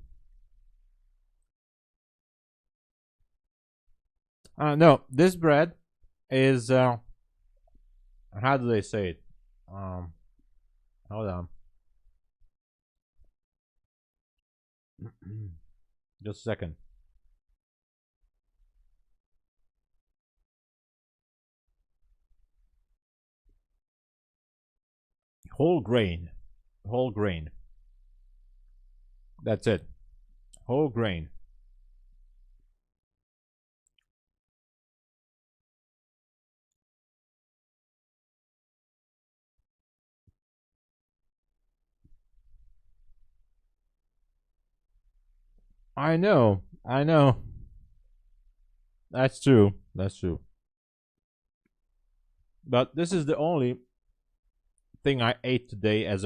No, this bread is how do they say it? Um, hold on. Just a second. Whole grain. Whole grain. That's it. Whole grain. I know. I know. That's true. That's true. But this is the only thing I ate today as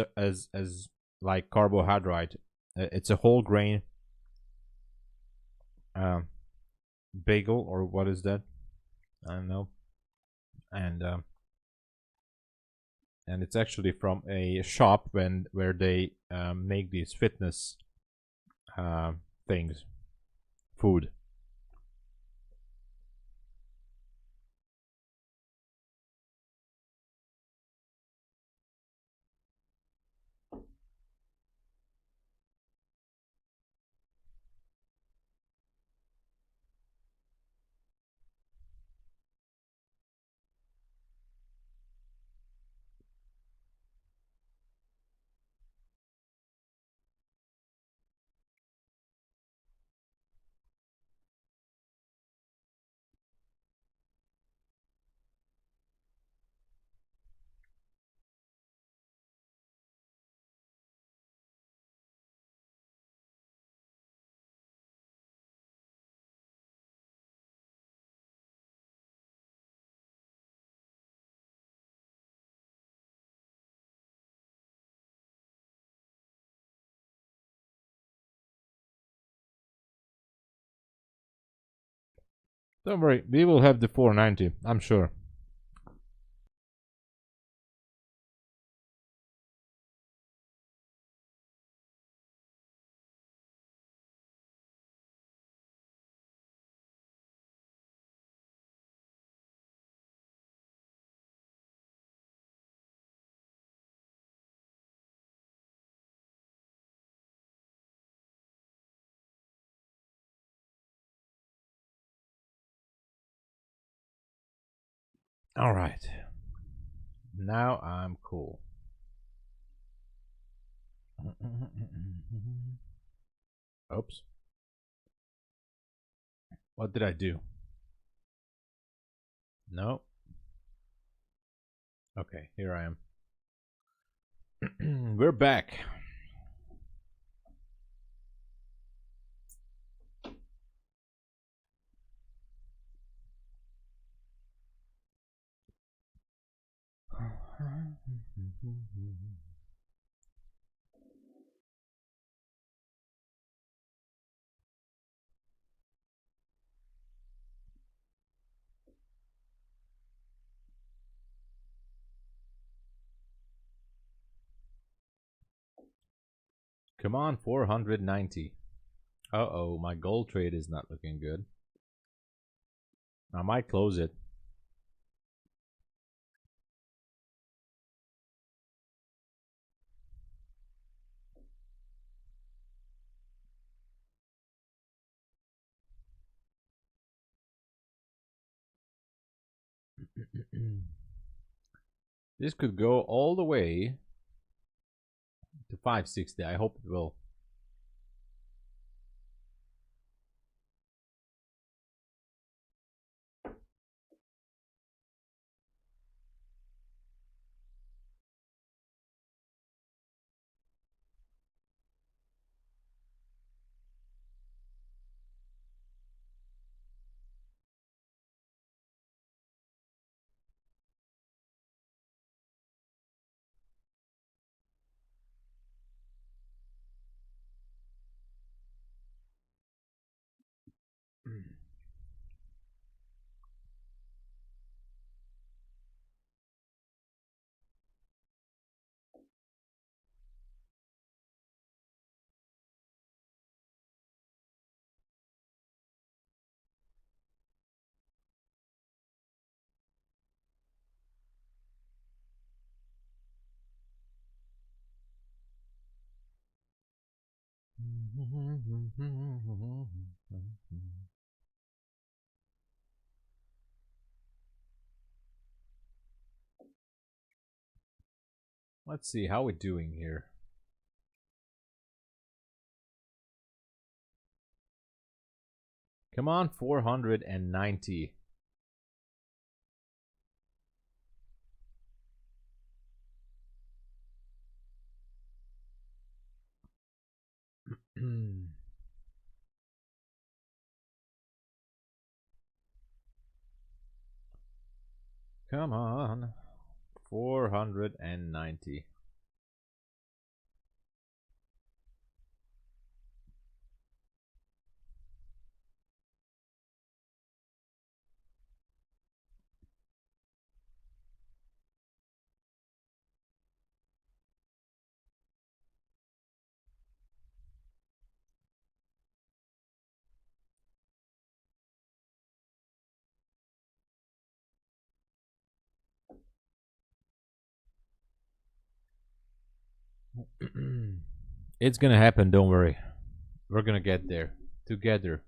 like carbohydrate. It's a whole grain um, bagel, or what is that? I don't know. And and it's actually from a shop where they make these fitness uh, things, food. Don't worry, we will have the 490. I'm sure. All right. Now I'm cool. Oops. What did I do? No. Okay, here I am. We're back. Come on, 490. Uh-oh, my gold trade is not looking good. I might close it. This could go all the way to 560. I hope it will. Let's see how we're doing here. Come on, 490. Come on, 490. It's gonna happen, don't worry. We're gonna get there together.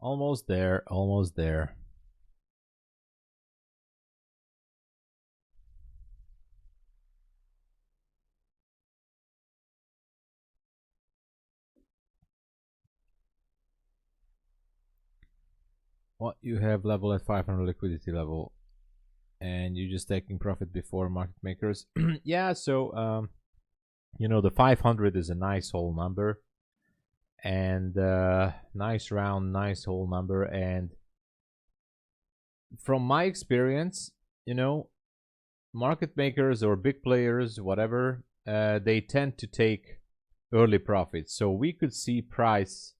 Almost there, almost there. What you have level at 500 liquidity level, and you're just taking profit before market makers. Yeah, so you know, the 500 is a nice whole number, and nice round, nice whole number. And from my experience, you know, market makers or big players, whatever, they tend to take early profits. So we could see price,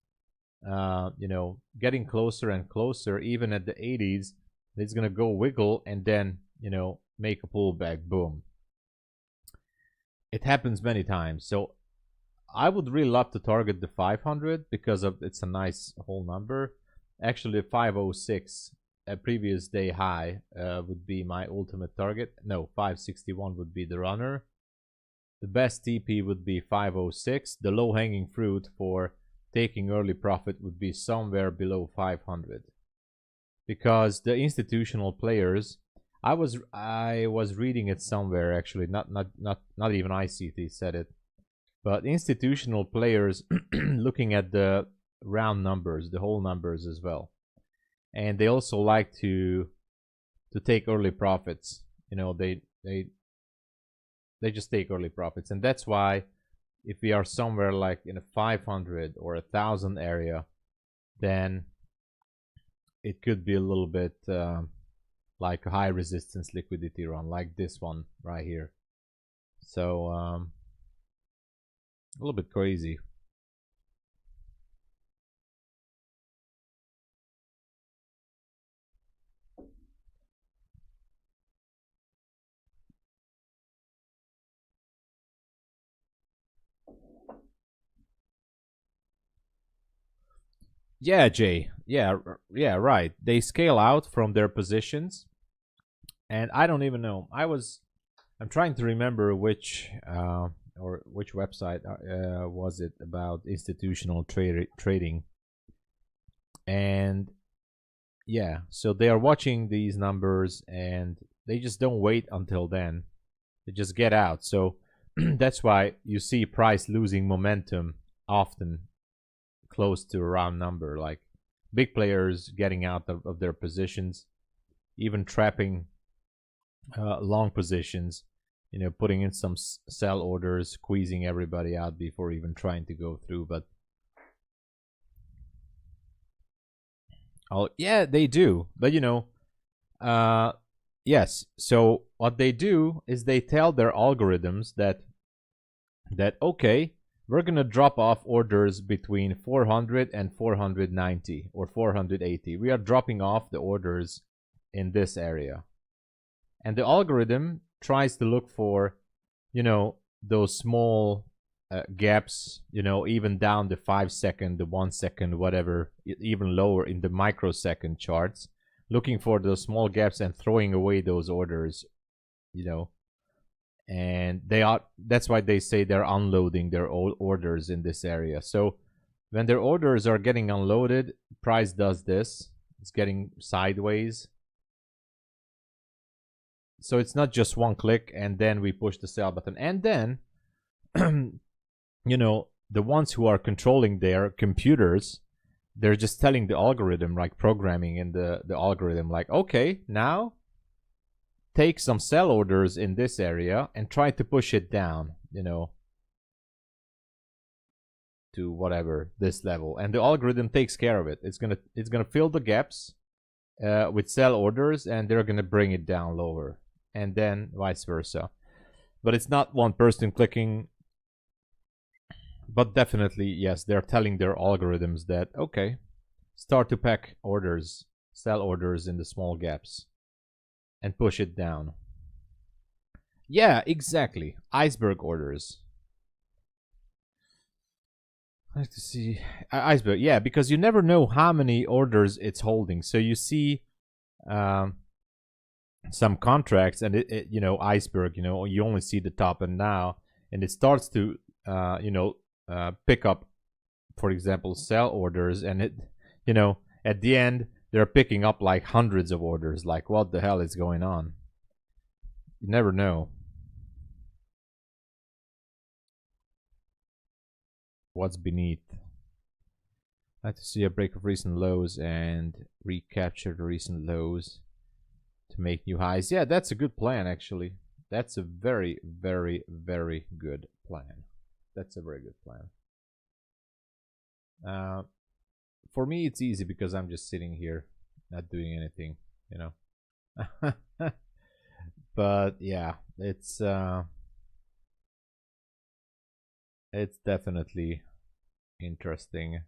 you know, getting closer and closer, even at the 80s. It's gonna go wiggle and then, you know, make a pullback. Boom. It happens many times. So I would really love to target the 500 because of it's a nice whole number. Actually, 506, a previous day high, would be my ultimate target. No, 561 would be the runner. The best TP would be 506. The low hanging fruit for taking early profit would be somewhere below 500, because the institutional players, I was reading it somewhere, actually, not even ICT said it, but institutional players looking at the round numbers, the whole numbers as well, and they also like to take early profits. You know, they just take early profits, and that's why if we are somewhere like in a 500 or 1,000 area, then it could be a little bit like a high resistance liquidity run, like this one right here. So a little bit crazy. Yeah, Jay. Yeah, yeah, right. They scale out from their positions, and I don't even know. I'm trying to remember which or which website was it about institutional trading, and yeah, so they are watching these numbers and they just don't wait until then. They just get out. So that's why you see price losing momentum often close to a round number, like big players getting out of their positions, even trapping long positions, putting in some sell orders, squeezing everybody out before even trying to go through. But yeah, they do. But yes. So what they do is they tell their algorithms that okay, we're gonna drop off orders between 400 and 490 or 480. We are dropping off the orders in this area, and the algorithm tries to look for, those small gaps, even down the 5 second, the 1 second, whatever, even lower in the microsecond charts, looking for those small gaps and throwing away those orders, and that's why they say they're unloading their old orders in this area. So when their orders are getting unloaded, price does this. It's getting sideways. So it's not just one click and then we push the sell button. And then, the ones who are controlling their computers, they're just telling the algorithm, like programming in the algorithm, like, okay, now take some sell orders in this area and try to push it down, to whatever, this level. And the algorithm takes care of it. It's gonna fill the gaps with sell orders, and they're gonna bring it down lower, and then vice versa. But it's not one person clicking. But definitely, yes, they're telling their algorithms that, okay, start to pack orders, sell orders in the small gaps, and push it down. Yeah, exactly. Iceberg orders. I have to see. Iceberg, yeah, because you never know how many orders it's holding. So you see some contracts, and iceberg, you only see the top and now, and it starts to, pick up, for example, sell orders, and it, at the end they're picking up like hundreds of orders. Like, what the hell is going on? You never know what's beneath. I like to see a break of recent lows and recapture the recent lows to make new highs. Yeah, that's a good plan, actually. That's a very, very, very good plan. That's a very good plan. For me, it's easy because I'm just sitting here, not doing anything, But yeah, it's definitely interesting.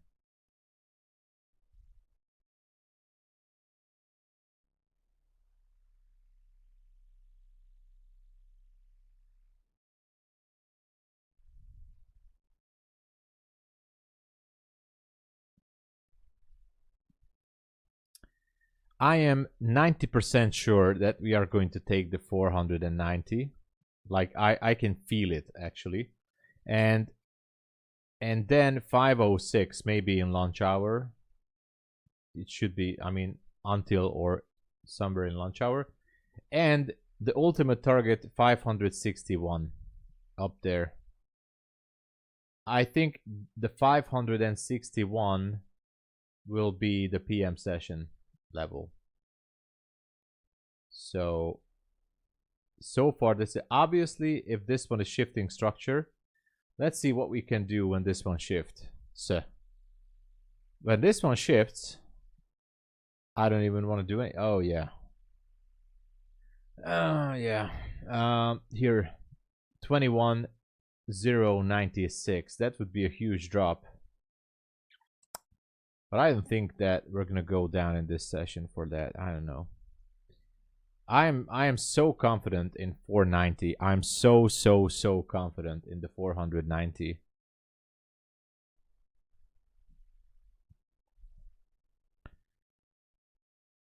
I am 90% sure that we are going to take the 490. Like, I can feel it, actually. And then 506 maybe in lunch hour. It should be, until or somewhere in lunch hour. And the ultimate target 561 up there. I think the 561 will be the PM session level. So far, this is obviously, if this one is shifting structure, let's see what we can do when this one shifts. So when this one shifts, I don't even want to do it. Oh yeah. Yeah. Here, 21,096. That would be a huge drop. But I don't think that we're gonna go down in this session for that. I don't know. I am so confident in 490. I'm so confident in the 490.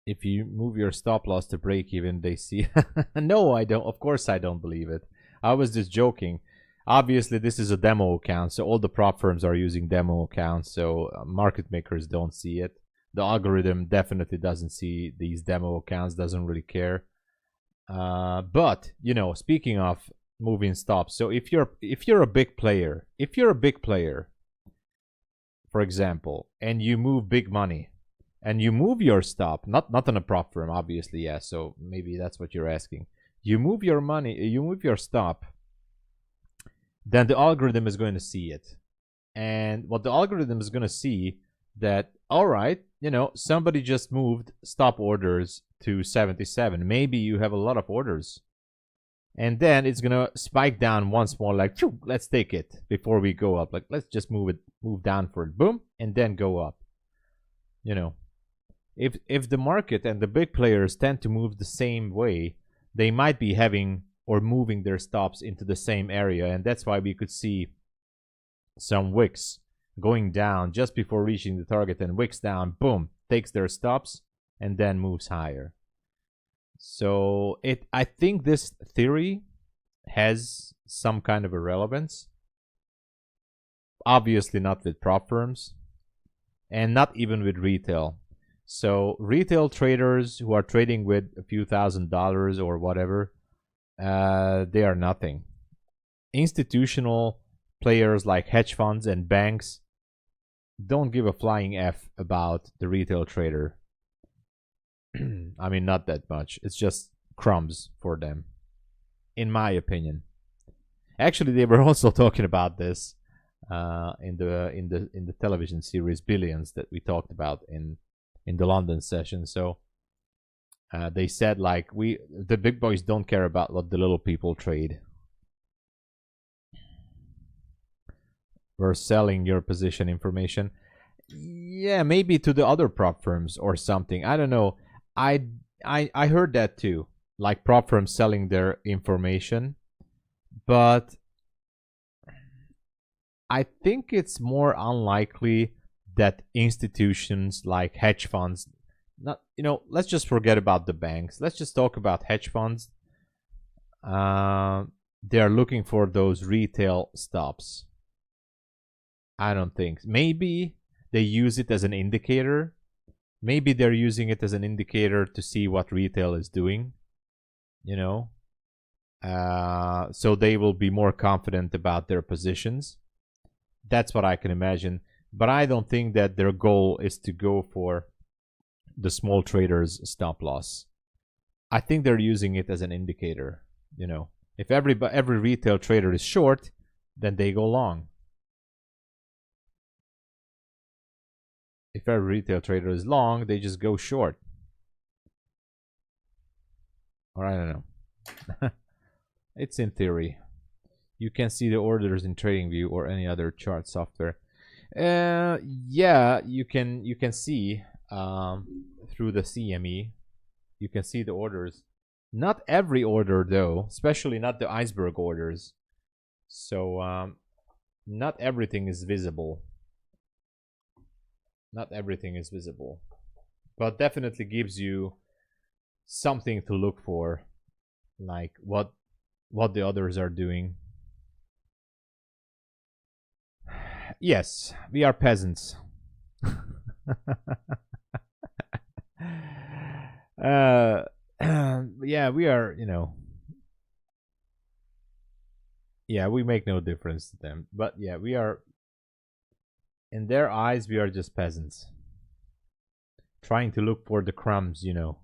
If you move your stop loss to break even, they see. No, I don't. Of course, I don't believe it. I was just joking. Obviously, this is a demo account, so all the prop firms are using demo accounts, so market makers don't see it. The algorithm definitely doesn't see these demo accounts, doesn't really care. But you know, speaking of moving stops, so if you're a big player, for example, and you move big money, and you move your stop, not on a prop firm, obviously, yeah. So maybe that's what you're asking. You move your money, you move your stop, then the algorithm is going to see it, and what the algorithm is going to see that, all right, you know, somebody just moved stop orders to 77. Maybe you have a lot of orders, and then it's gonna spike down once more, like, let's take it before we go up. Like, let's just move down for it, boom, and then go up. You know, if the market and the big players tend to move the same way, they might be having or moving their stops into the same area, and that's why we could see some wicks going down just before reaching the target, and wicks down, boom, takes their stops and then moves higher. So I think this theory has some kind of a relevance. Obviously not with prop firms, and not even with retail. So retail traders who are trading with a few $1,000s or whatever, they are nothing. Institutional players like hedge funds and banks don't give a flying F about the retail trader. I mean, not that much. It's just crumbs for them, in my opinion. Actually, they were also talking about this in the television series Billions that we talked about in the London session. So they said, like, the big boys don't care about what the little people trade. We're selling your position information. Yeah, maybe to the other prop firms or something. I don't know. I heard that too. Like prop firms selling their information. But I think it's more unlikely that institutions like hedge funds, not, you know, let's just forget about the banks. Let's just talk about hedge funds. They are looking for those retail stops. I don't think. Maybe they use it as an indicator. Maybe they're using it as an indicator to see what retail is doing, you know. So they will be more confident about their positions. That's what I can imagine. But I don't think that their goal is to go for the small traders' stop loss. I think they're using it as an indicator, you know. If every retail trader is short, then they go long. If every retail trader is long, they just go short. Or I don't know. It's in theory. You can see the orders in TradingView or any other chart software. Yeah, you can see through the CME. You can see the orders. Not every order though, especially not the iceberg orders. So not everything is visible. Not everything is visible, but definitely gives you something to look for, like what the others are doing. Yes, we are peasants. Yeah, we are, you know. Yeah, we make no difference to them. But yeah, we are, in their eyes, we are just peasants. Trying to look for the crumbs, you know.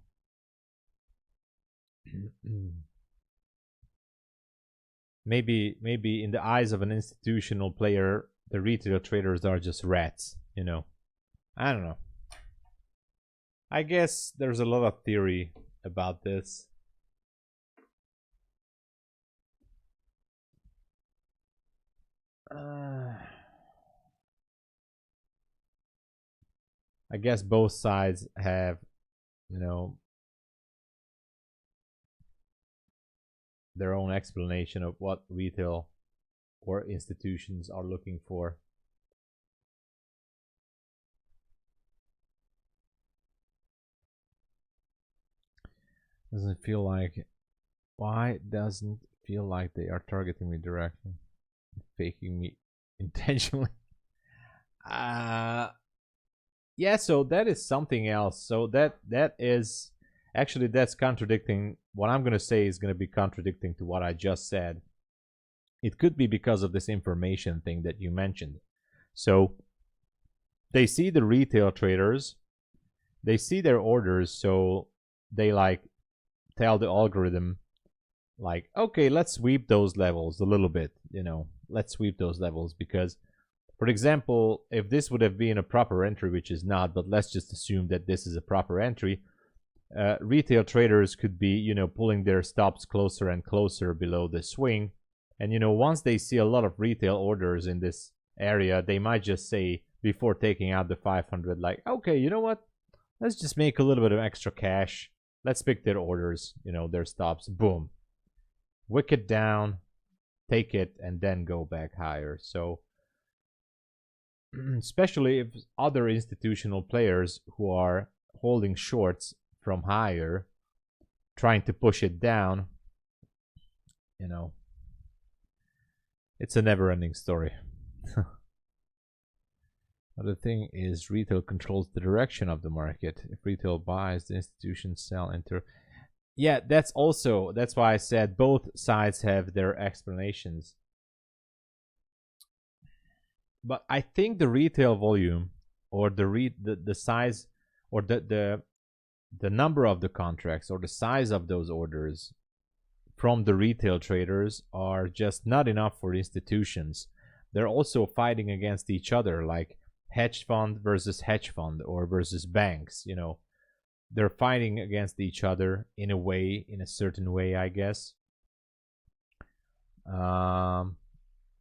maybe in the eyes of an institutional player, the retail traders are just rats, you know. I don't know. I guess there's a lot of theory about this. I guess both sides have, you know, their own explanation of what retail or institutions are looking for. Doesn't feel like, why doesn't feel like they are targeting me directly, faking me intentionally? Yeah, so that is something else. So that is actually, that's contradicting what I'm going to say, is going to be contradicting to what I just said. It could be because of this information thing that you mentioned. So they see the retail traders, they see their orders, so they like tell the algorithm like, okay, let's sweep those levels a little bit, let's sweep those levels. Because, for example, if this would have been a proper entry, which is not, but let's just assume that this is a proper entry, retail traders could be, pulling their stops closer and closer below the swing. And, once they see a lot of retail orders in this area, they might just say, before taking out the 500, like, okay, you know what? Let's just make a little bit of extra cash. Let's pick their orders, their stops. Boom. Wick it down, take it, and then go back higher. So, especially if other institutional players who are holding shorts from higher, trying to push it down, it's a never-ending story. Other thing is, retail controls the direction of the market. If retail buys, the institutions sell, enter. Yeah, that's why I said both sides have their explanations. But I think the retail volume, or the size, or the number of the contracts, or the size of those orders from the retail traders are just not enough for institutions. They're also fighting against each other, like hedge fund versus hedge fund, or versus banks. They're fighting against each other in a certain way, I guess.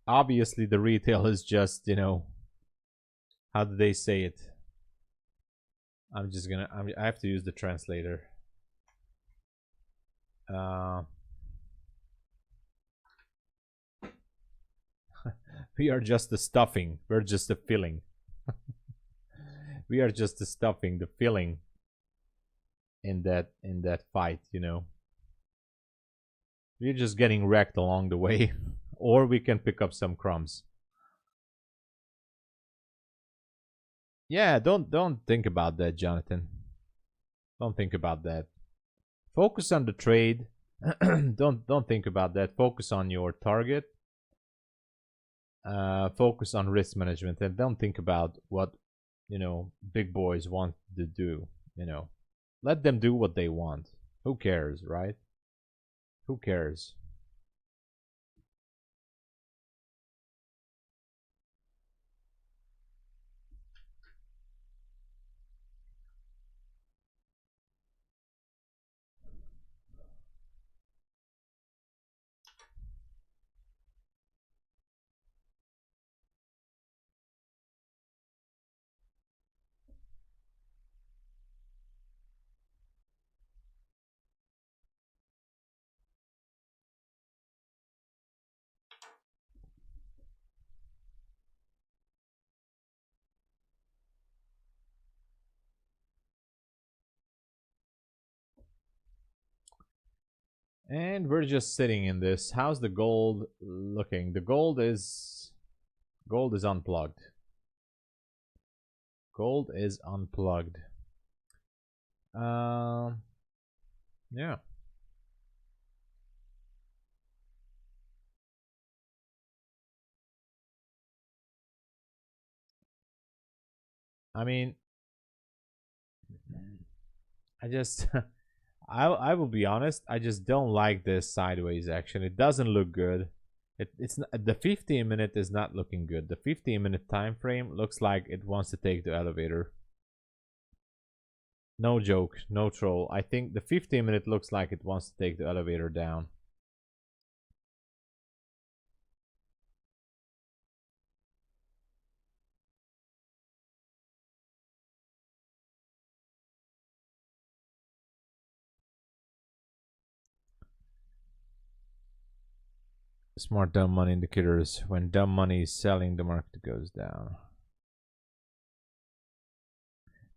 Obviously the retail is just, how do they say it? I have to use the translator. We are just the stuffing. We're just the filling. We are just the stuffing, the filling in that fight, We're just getting wrecked along the way, or we can pick up some crumbs. Yeah, don't think about that, Jonathan. Don't think about that. Focus on the trade. Don't think about that. Focus on your target. Focus on risk management, and don't think about what big boys want to do. Let them do what they want. Who cares, right? Who cares? And we're just sitting in this. How's the gold looking? The gold is unplugged. Gold is unplugged. Yeah. I mean, I just I will be honest, I just don't like this sideways action. It doesn't look good. It's not, the 15-minute is not looking good. The 15-minute time frame looks like it wants to take the elevator. No joke, no troll. I think the 15-minute looks like it wants to take the elevator down. Smart dumb money indicators. When dumb money is selling, the market goes down.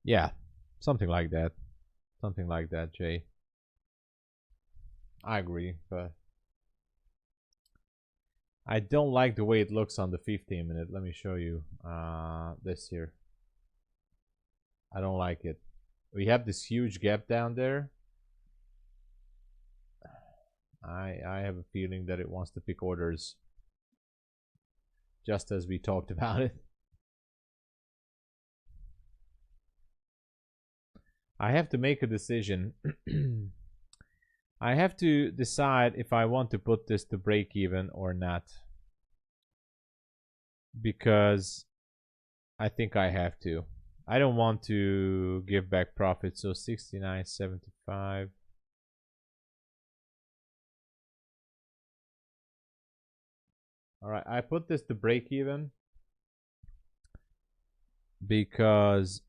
Yeah, something like that. Something like that, Jay. I agree, but I don't like the way it looks on the 15-minute. Let me show you this here. I don't like it. We have this huge gap down there. I have a feeling that it wants to pick orders, just as we talked about it. I have to make a decision. I have to decide if I want to put this to break even or not, because I think I have to. I don't want to give back profit. So 69.75. All right, I put this to break even because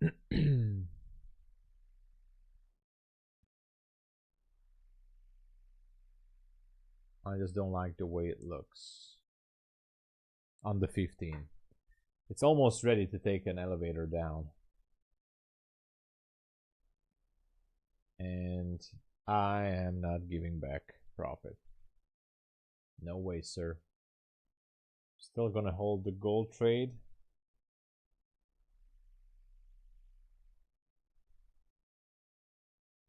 I just don't like the way it looks on the 15. It's almost ready to take an elevator down. And I am not giving back profit. No way, sir. Still gonna hold the gold trade.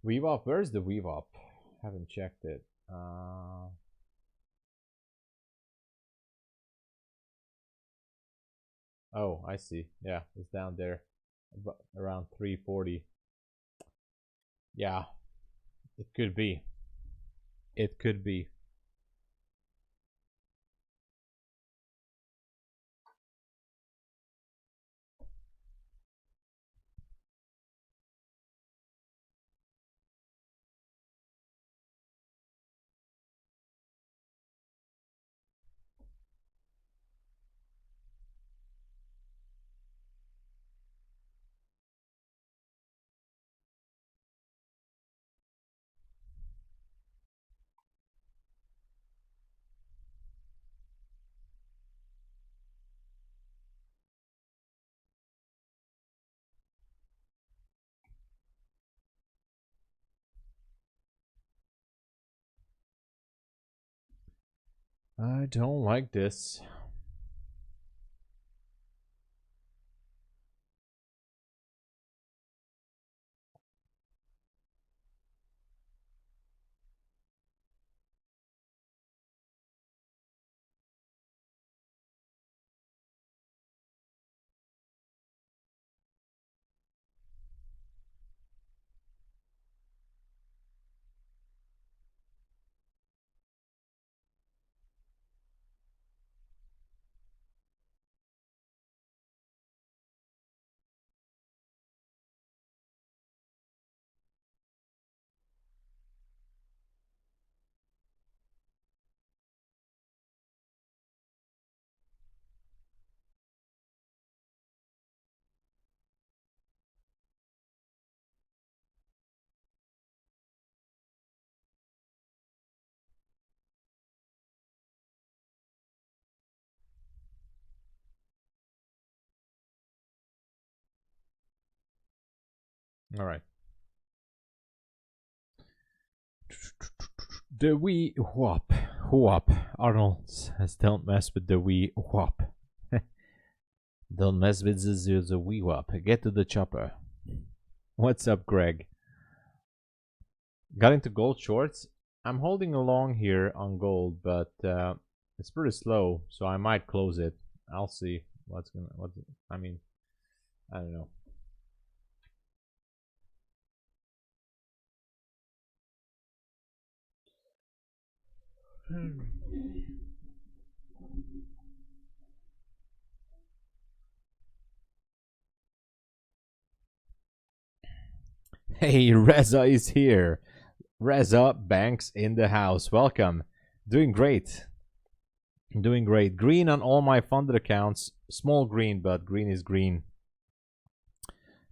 VWAP, where's the VWAP? Haven't checked it. Oh, I see. Yeah, it's down there, around 340. Yeah, it could be. It could be. I don't like this. All right. The wee whop. Whop. Arnold says, don't mess with the wee whop. Don't mess with the wee whop. Get to the chopper. What's up, Greg? Got into gold shorts. I'm holding along here on gold, but it's pretty slow, so I might close it. I'll see what's gonna. I mean, I don't know. Hey, Reza is here. Reza Banks in the house. Welcome. Doing great. Doing great. Green on all my funded accounts. Small green, but green is green.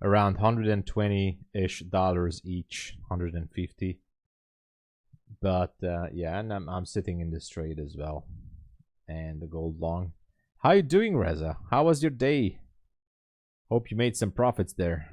Around 120-ish dollars each. 150. But yeah, and I'm sitting in this trade as well. And the gold long. How you doing, Reza? How was your day? Hope you made some profits there.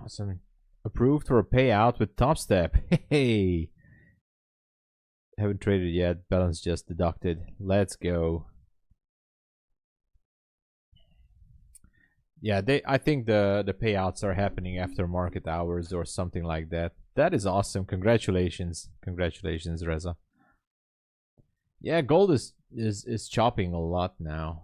Awesome. Approved for a payout with Top Step. Hey, haven't traded yet. Balance just deducted. Let's go. Yeah, I think the payouts are happening after market hours or something like that. That is awesome. Congratulations. Congratulations, Reza. Yeah, gold is chopping a lot now.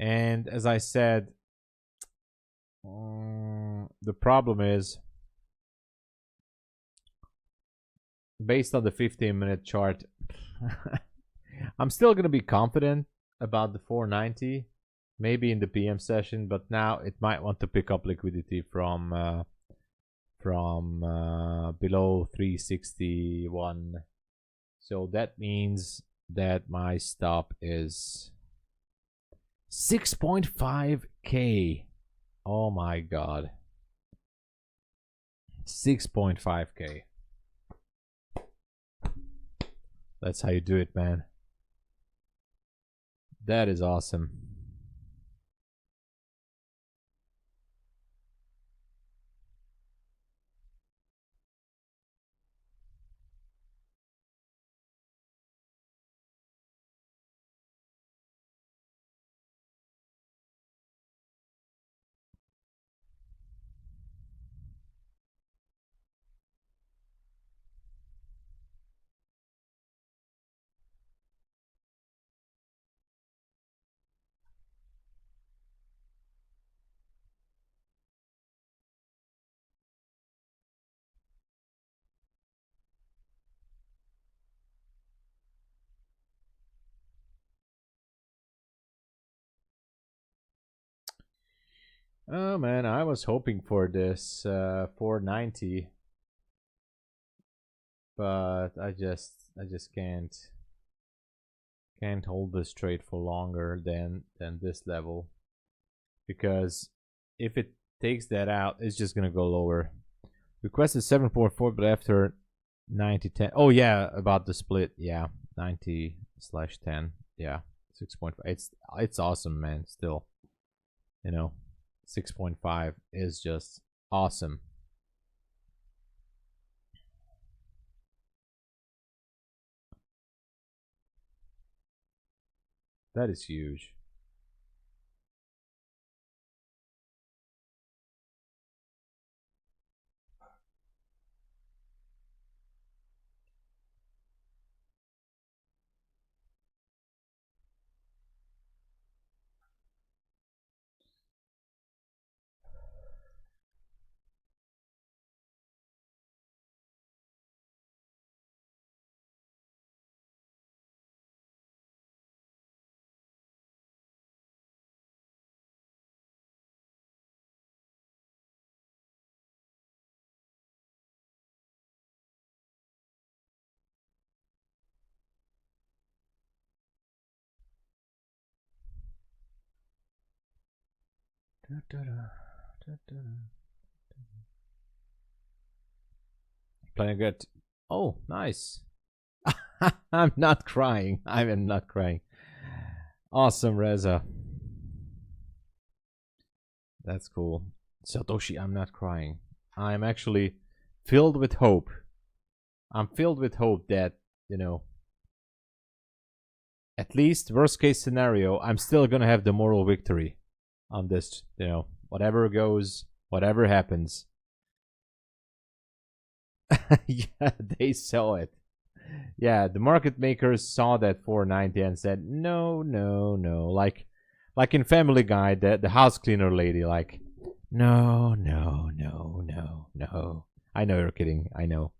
And as I said, the problem is based on the 15-minute chart. I'm still going to be confident about the 490, maybe in the PM session, but now it might want to pick up liquidity from below 361. So that means that my stop is 6.5k. Oh my god. 6.5k. That's how you do it, man. That is awesome. Oh man, I was hoping for this 490, but I just can't hold this trade for longer than this level, because if it takes that out, it's just gonna go lower. Requested 7.4, but after 90/10. Oh yeah, about the split. Yeah, 90/10. Yeah, 6.5. It's awesome, man. Still, you know, 6.5 is just awesome. That is huge. Playing good. Oh, nice. I'm not crying. I am not crying. Awesome, Reza. That's cool. Satoshi, I'm not crying. I'm actually filled with hope. I'm filled with hope that, you know, at least worst case scenario, I'm still gonna have the moral victory on this, you know, whatever goes, whatever happens. Yeah, they saw it. Yeah, the market makers saw that 490 and said, no, no, no. Like in Family Guy, the house cleaner lady, like, no, no, no, no, no. I know you're kidding. I know.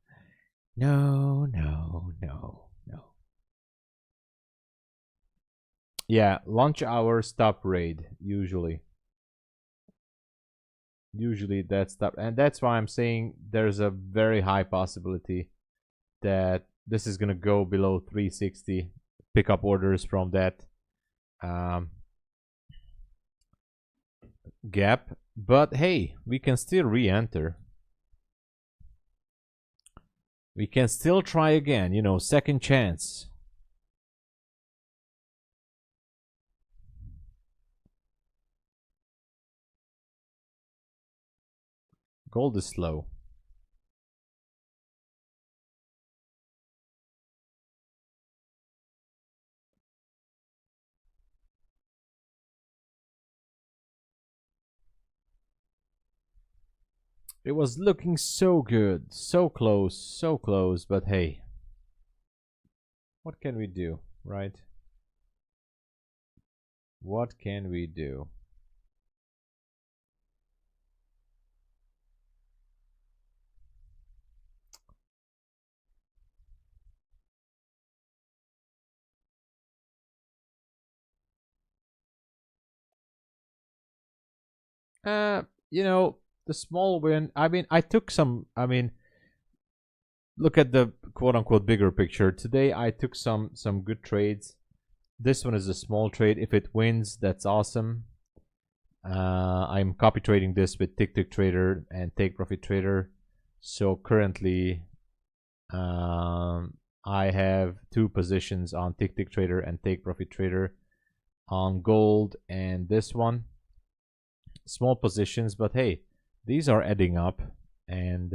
No, no, no, no. Yeah, lunch hour stop raid, usually. Usually that's stop. And that's why I'm saying there's a very high possibility that this is going to go below 360. Pick up orders from that gap. But hey, we can still re-enter. We can still try again, you know, second chance. Gold is slow. It was looking so good, so close, but hey, what can we do, right? What can we do? You know, the small win. I mean, I took some. I mean, look at the quote unquote bigger picture. Today, I took some good trades. This one is a small trade. If it wins, that's awesome. I'm copy trading this with Tick Tick Trader and Take Profit Trader. So currently, I have 2 positions on Tick Tick Trader and Take Profit Trader on gold and this one. Small positions, but hey, these are adding up. And,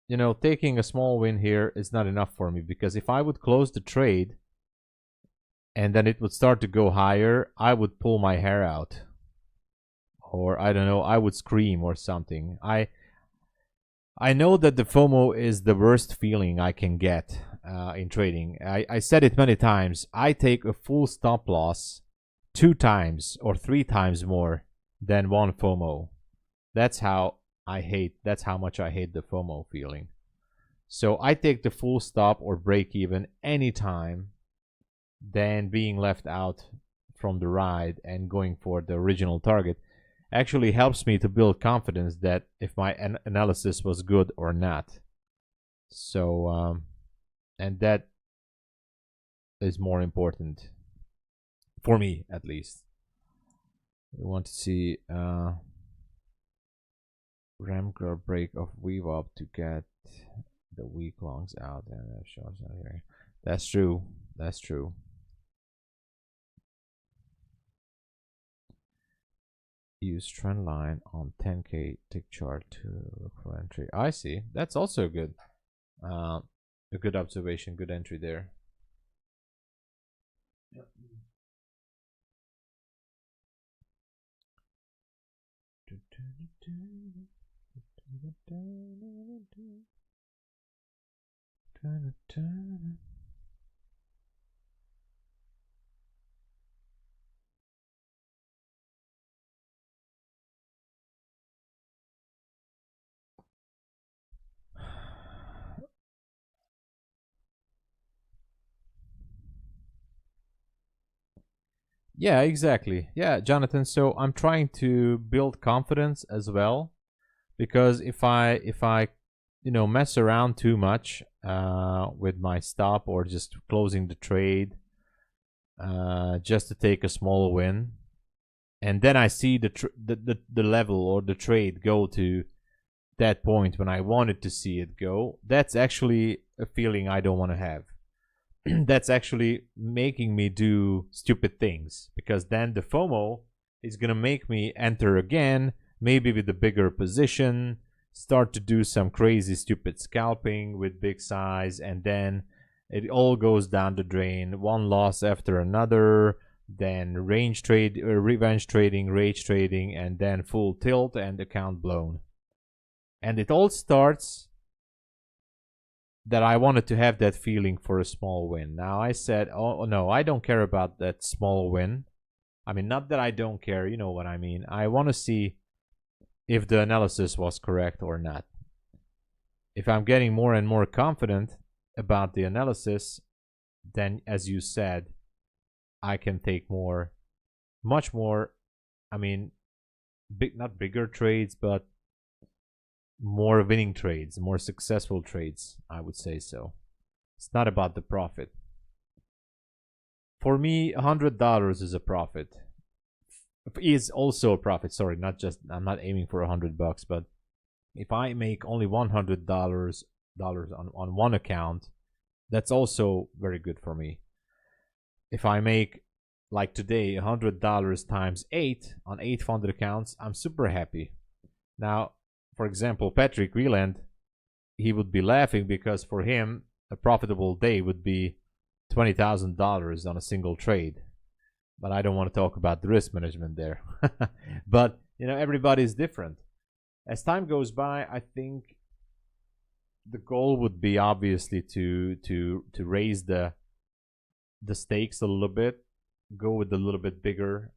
you know, taking a small win here is not enough for me, because if I would close the trade and then it would start to go higher, I would pull my hair out. Or I don't know, I would scream or something. I know that the FOMO is the worst feeling I can get in trading. I said it many times. I take a full stop loss 2 times or 3 times more than one FOMO. That's how much I hate the FOMO feeling. So I take the full stop or break even anytime than being left out from the ride and going for the original target. Actually helps me to build confidence that if my analysis was good or not. So, and that is more important for me, at least. We want to see Ramker break of Eval to get the weak longs out and shorts out here. That's true. That's true. Use trend line on 10k tick chart to look for entry. I see. That's also good. A good observation. Good entry there. Yeah, exactly. Yeah, Jonathan. So I'm trying to build confidence as well, because if I you know, mess around too much with my stop or just closing the trade, just to take a small win, and then I see the level or the trade go to that point when I wanted to see it go. That's actually a feeling I don't want to have. That's actually making me do stupid things, because then the FOMO is gonna make me enter again, maybe with a bigger position, start to do some crazy stupid scalping with big size, and then it all goes down the drain. One loss after another, then range trade, revenge trading, rage trading, and then full tilt and account blown. And it all starts that I wanted to have that feeling for a small win. Now I said, oh no, I don't care about that small win. I mean, not that I don't care, you know what I mean. I want to see if the analysis was correct or not. If I'm getting more and more confident about the analysis, then as you said, I can take more, much more, I mean, not bigger trades, but more winning trades, more successful trades, I would say so. It's not about the profit. For me, $100 is a profit. Is also a profit. Sorry, not just, I'm not aiming for $100, but if I make only $100 on one account, that's also very good for me. If I make, like today, $100 times 8 on 8 funded accounts, I'm super happy. Now, for example, Patrick Wieland, he would be laughing because for him, a profitable day would be $20,000 on a single trade. But I don't want to talk about the risk management there. But, you know, everybody's different. As time goes by, I think the goal would be obviously to raise the stakes a little bit, go with a little bit bigger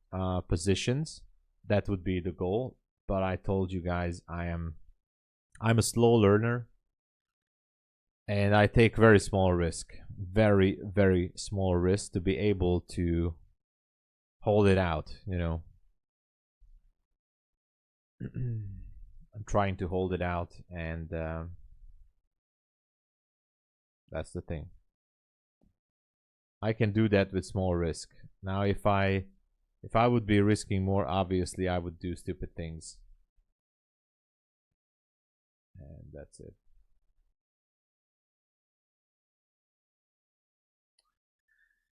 positions. That would be the goal. But I told you guys I'm a slow learner, and I take very small risk, very very small risk to be able to hold it out. You know, I'm trying to hold it out, and that's the thing. I can do that with small risk. Now, if I would be risking more, obviously I would do stupid things. And that's it.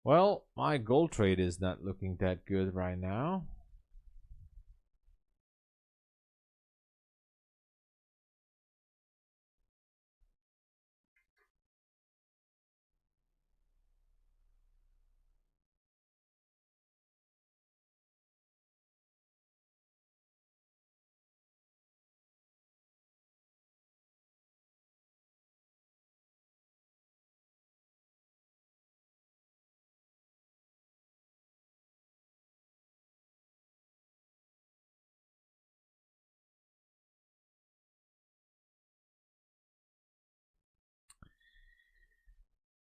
Well, my gold trade is not looking that good right now.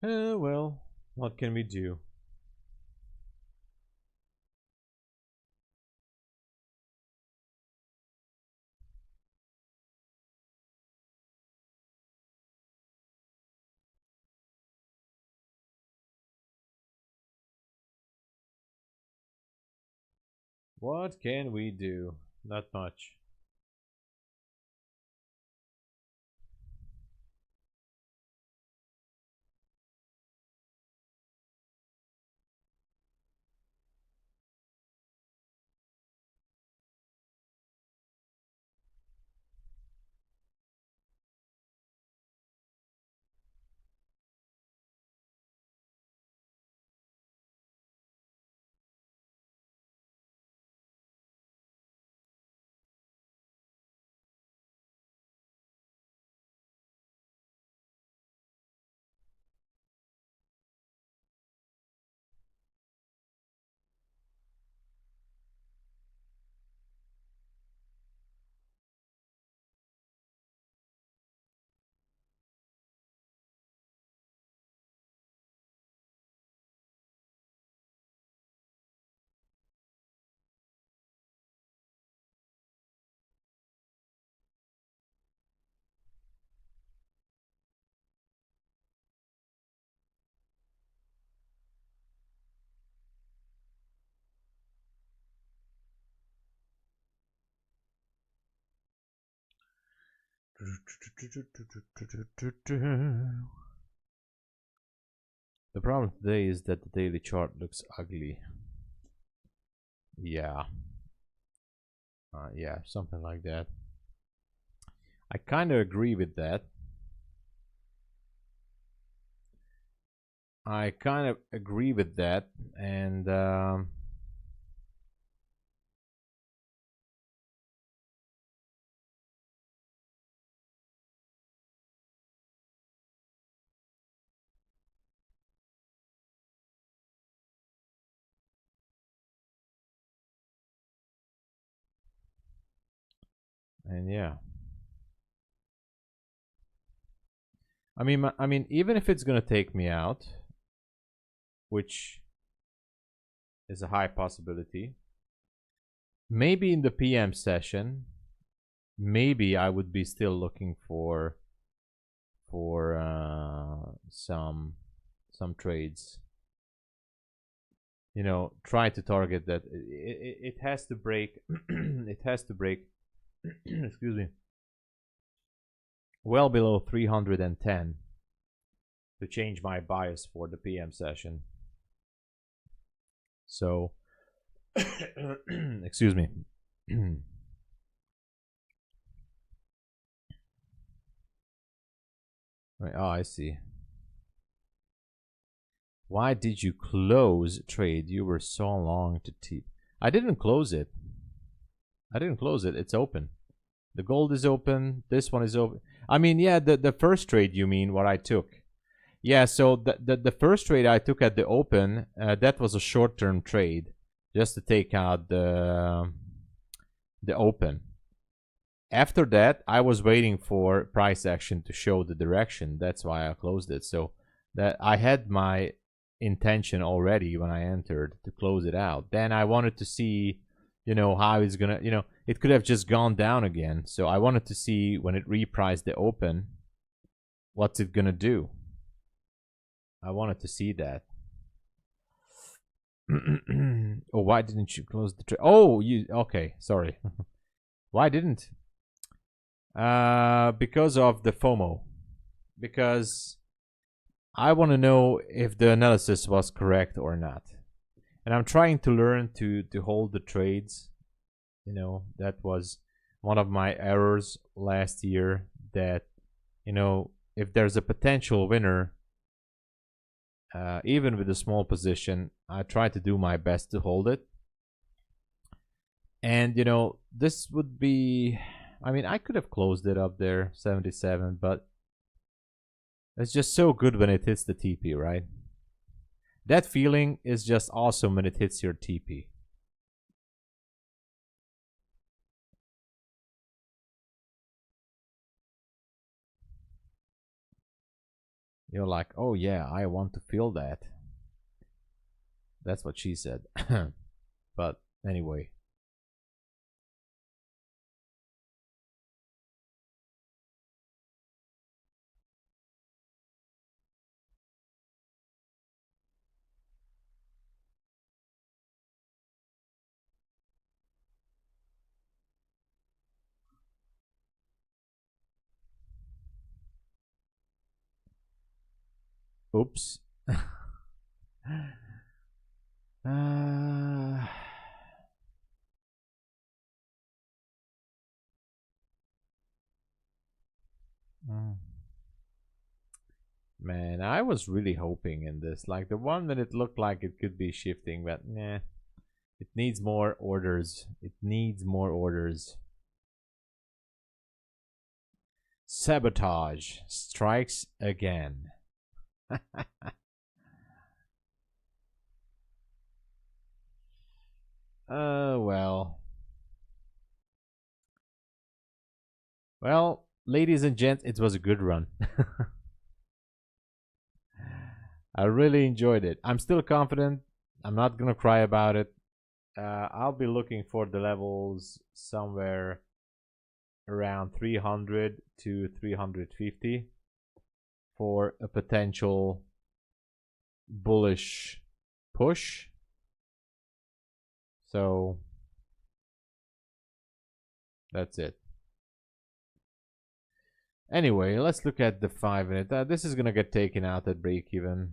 Well, what can we do? What can we do? Not much. The problem today is that the daily chart looks ugly. Yeah. Yeah, something like that. I kind of agree with that. I kind of agree with that, and yeah. I mean, even if it's gonna take me out, which is a high possibility, maybe in the PM session, maybe I would be still looking for some trades. You know, try to target that. It has to break. It has to break. Excuse me. Well below 310 to change my bias for the PM session. So, excuse me. Right, oh, I see. Why did you close trade? You were so long to TP. I didn't close it. It's open. The gold is open. This one is open. I mean, yeah, the first trade, you mean, what I took. Yeah, so the first trade I took at the open, that was a short-term trade, just to take out the open. After that, I was waiting for price action to show the direction. That's why I closed it. So that I had my intention already when I entered to close it out. Then I wanted to see, you know, how it's gonna, you know, it could have just gone down again. So I wanted to see when it repriced the open, what's it gonna do? I wanted to see that. Oh, why didn't you close the trade? Oh, you okay? Sorry. Why didn't? Because of the FOMO. Because I want to know if the analysis was correct or not. And I'm trying to learn to hold the trades. You know, that was one of my errors last year, that, you know, if there's a potential winner, even with a small position, I try to do my best to hold it. And, you know, this would be, I mean, I could have closed it up there, 77, but it's just so good when it hits the TP, right? That feeling is just awesome when it hits your TP. You're like, oh yeah, I want to feel that. That's what she said. But anyway. Oops. uh... Man, I was really hoping in this. Like the 1 minute looked like it could be shifting, but nah. It needs more orders. It needs more orders. Sabotage strikes again. Well. Well, ladies and gents, it was a good run. I really enjoyed it. I'm still confident. I'm not gonna cry about it. I'll be looking for the levels somewhere around 300 to 350 for a potential bullish push. So that's it. Anyway, let's look at the 5 minute. This is gonna get taken out at break even.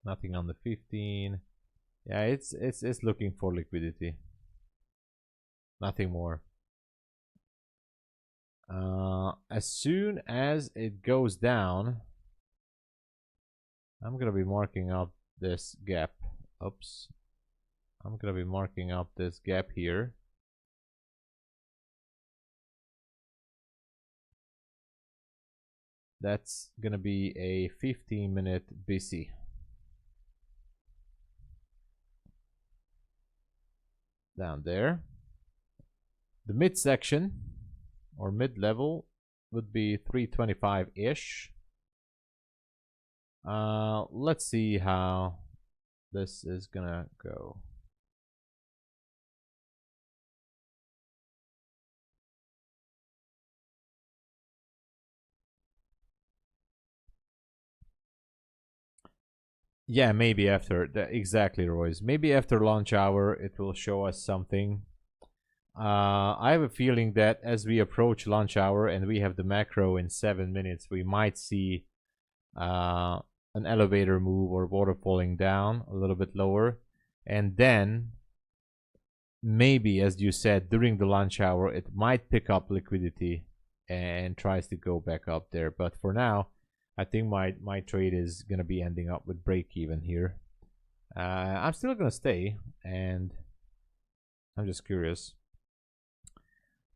Nothing on the 15. Yeah, it's looking for liquidity. Nothing more. As soon as it goes down, I'm gonna be marking up this gap. Oops. I'm gonna be marking up this gap here. That's gonna be a 15-minute BC. Down there. The midsection or mid-level would be 325-ish. Let's see how this is gonna go. Yeah, maybe after exactly, Royce. Maybe after lunch hour, it will show us something. I have a feeling that as we approach lunch hour and we have the macro in 7 minutes, we might see an elevator move or water falling down a little bit lower, and then maybe, as you said, during the lunch hour, it might pick up liquidity and tries to go back up there. But for now, I think my trade is gonna be ending up with break even here. I'm still gonna stay, and I'm just curious.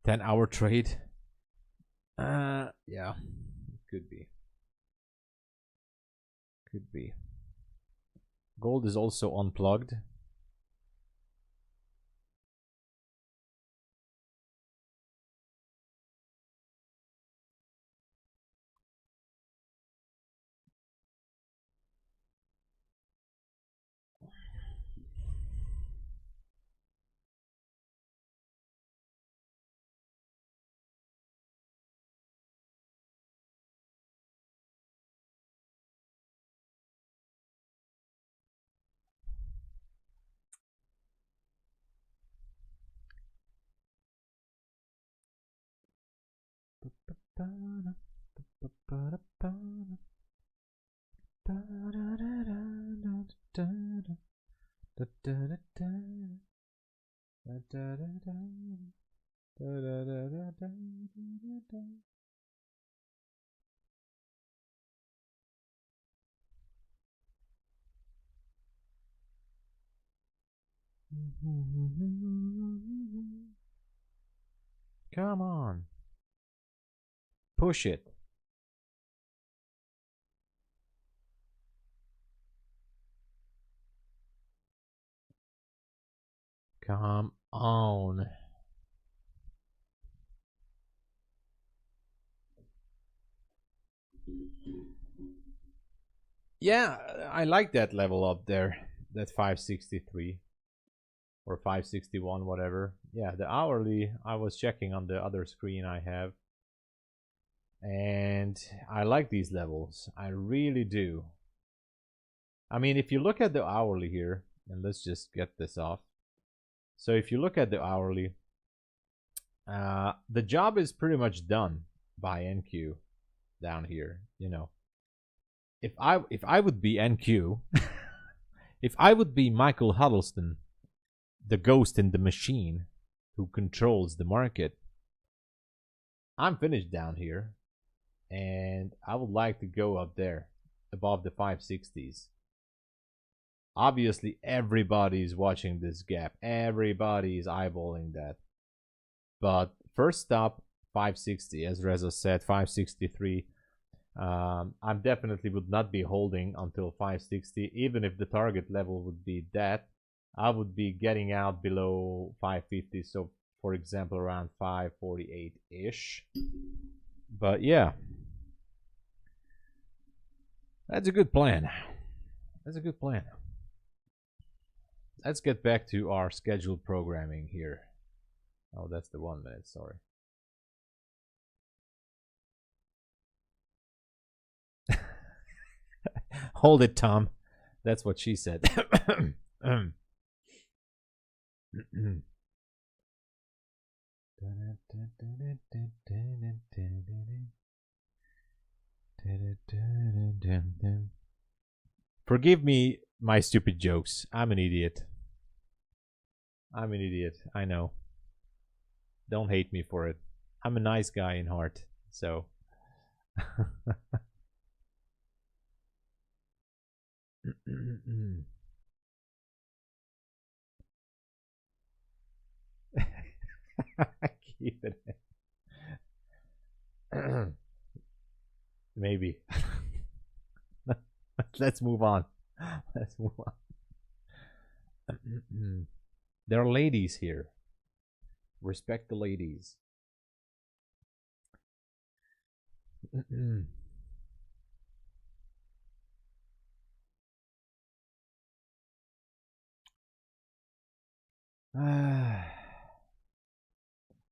10-hour trade. Yeah, could be. Could be. Gold is also unplugged. Come on. Push it. Come on. Yeah, I like that level up there. That 563 or 561, whatever. Yeah, the hourly, I was checking on the other screen I have. And I like these levels. I really do. I mean, if you look at the hourly here, and let's just get this off. So if you look at the hourly, the job is pretty much done by NQ down here. You know, if I would be NQ, if I would be Michael Huddleston, the ghost in the machine who controls the market, I'm finished down here, and I would like to go up there above the 560s. Obviously, everybody's watching this gap. Everybody's eyeballing that. But first stop, 560. As Reza said, 563. I definitely would not be holding until 560. Even if the target level would be that, I would be getting out below 550. So, for example, around 548-ish. But yeah, that's a good plan. That's a good plan. Let's get back to our scheduled programming here. Oh, that's the 1 minute, sorry. Hold it, Tom. That's what she said. Forgive me my stupid jokes. I'm an idiot. I'm an idiot. I know. Don't hate me for it. I'm a nice guy in heart. So. Keep it. Maybe. Let's move on. Let's move on. There are ladies here. Respect the ladies.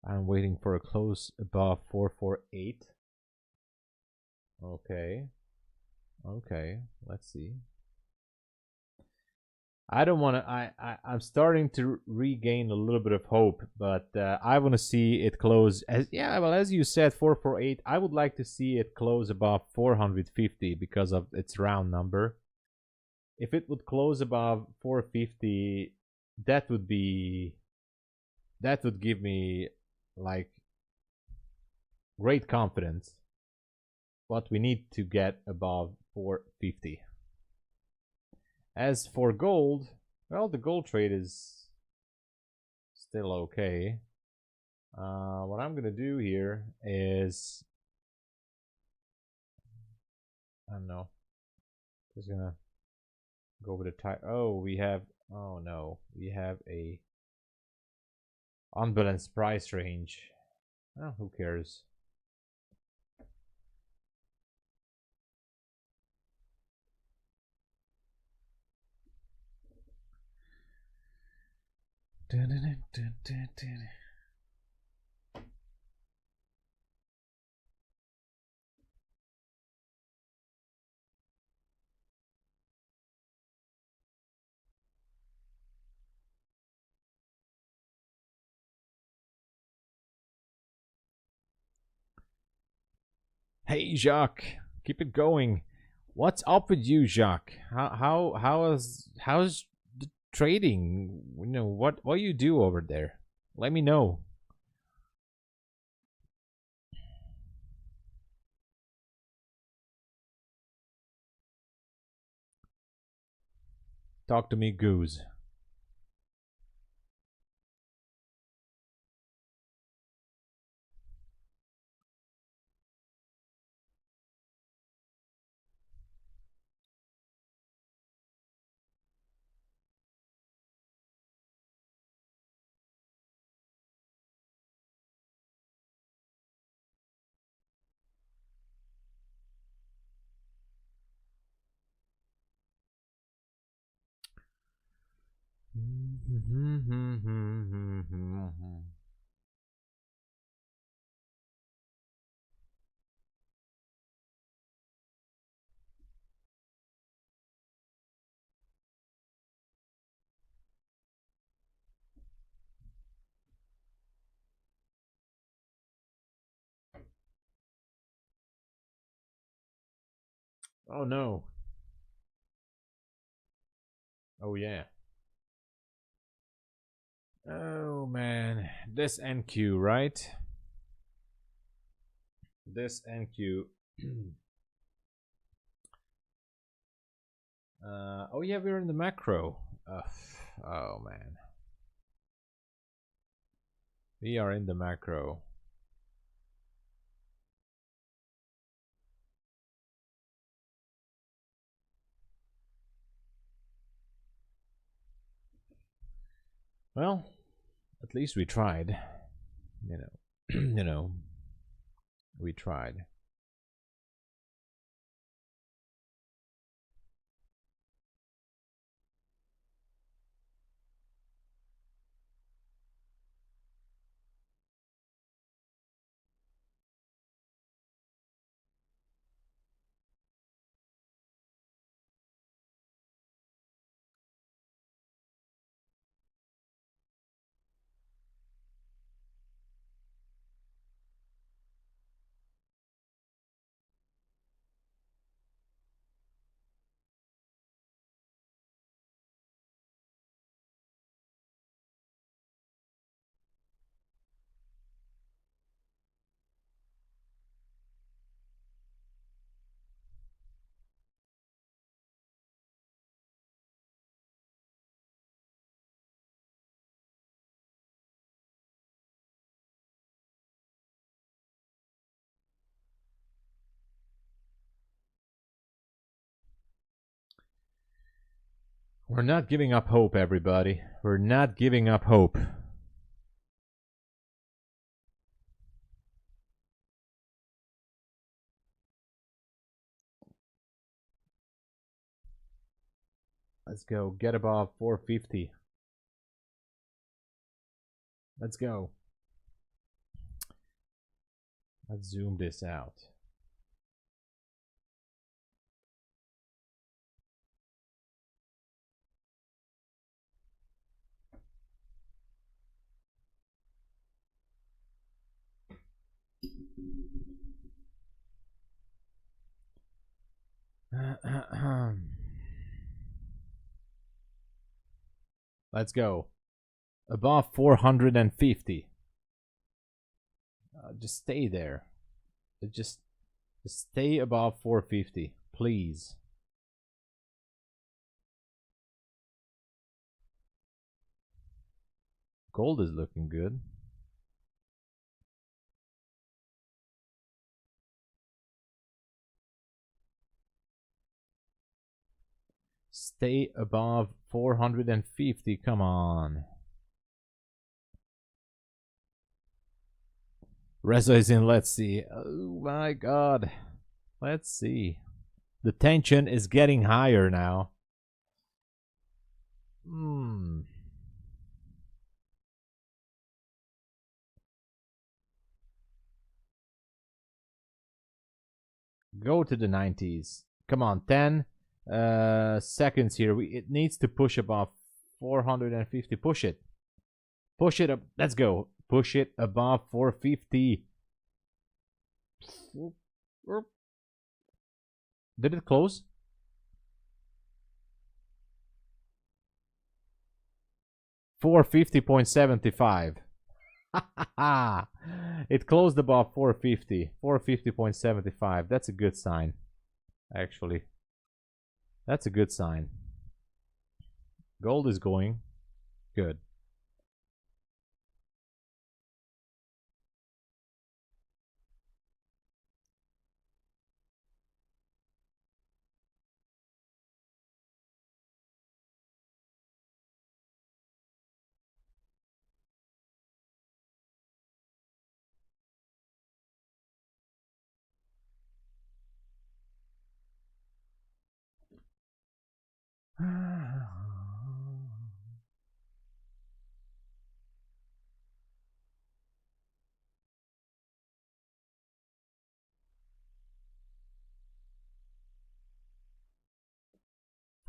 I'm waiting for a close above 448. Okay. Okay. Let's see. I don't want to. I'm starting to regain a little bit of hope, but I want to see it close as Well, as you said, 448. I would like to see it close above 450 because of its round number. If it would close above 450, that would give me like great confidence. But we need to get above 450. As for gold, well, the gold trade is still okay. What I'm gonna do here is, I don't know, just gonna go with a type. Oh no, we have a unbalanced price range. Oh, who cares? Hey Jacques, keep it going. What's up with you, Jacques? How's the trading? You know what you do over there? Let me know. Talk to me, Goose. Oh no. Oh yeah. Oh man, this NQ, right? This NQ. Oh yeah, we're in the macro. Oh man, we are in the macro. Well, at least we tried. You know, you know, we tried. We're not giving up hope, everybody. We're not giving up hope. Let's go. Get above 450. Let's go. Let's zoom this out. Let's go. Above 450. Just stay there. Just stay above 450, please. Gold is looking good. Stay above 450. Come on. Rezo is in. Let's see. Oh my god. Let's see. The tension is getting higher now. Go to the 90s. Come on, 10 seconds here. It needs to push above 450. Push it. Push it up. Let's go. Push it above 450. Did it close? $450.75. It closed above 450. 450.75. That's a good sign, actually. That's a good sign. Gold is going good.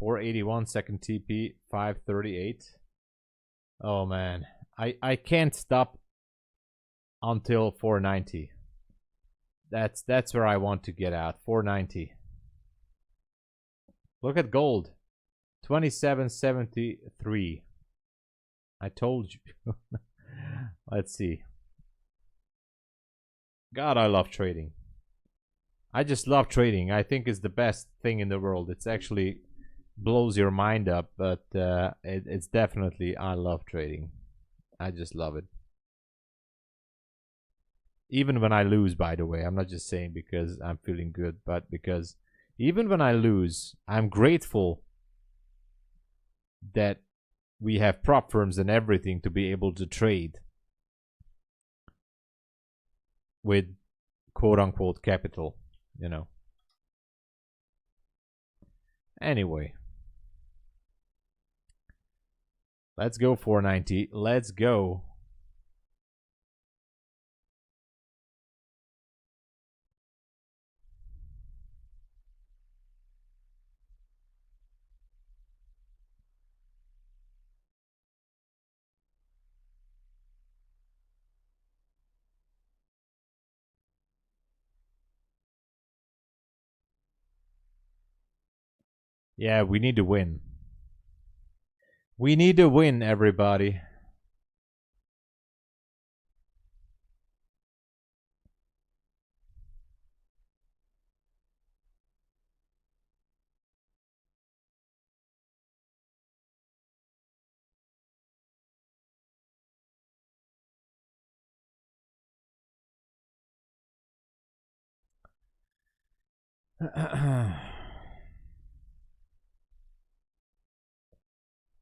$481 second TP, 538. Oh man, I can't stop until 490. That's where I want to get out. 490. Look at gold. 2773. I told you. Let's see. God, I love trading. I just love trading. I think it's the best thing in the world. It's actually blows your mind up, but it's definitely, I love trading. I just love it. Even when I lose, by the way. I'm not just saying because I'm feeling good, but because even when I lose, I'm grateful that we have prop firms and everything to be able to trade with quote-unquote capital, you know. Anyway, let's go 490. Let's go. Yeah, we need to win. We need to win, everybody.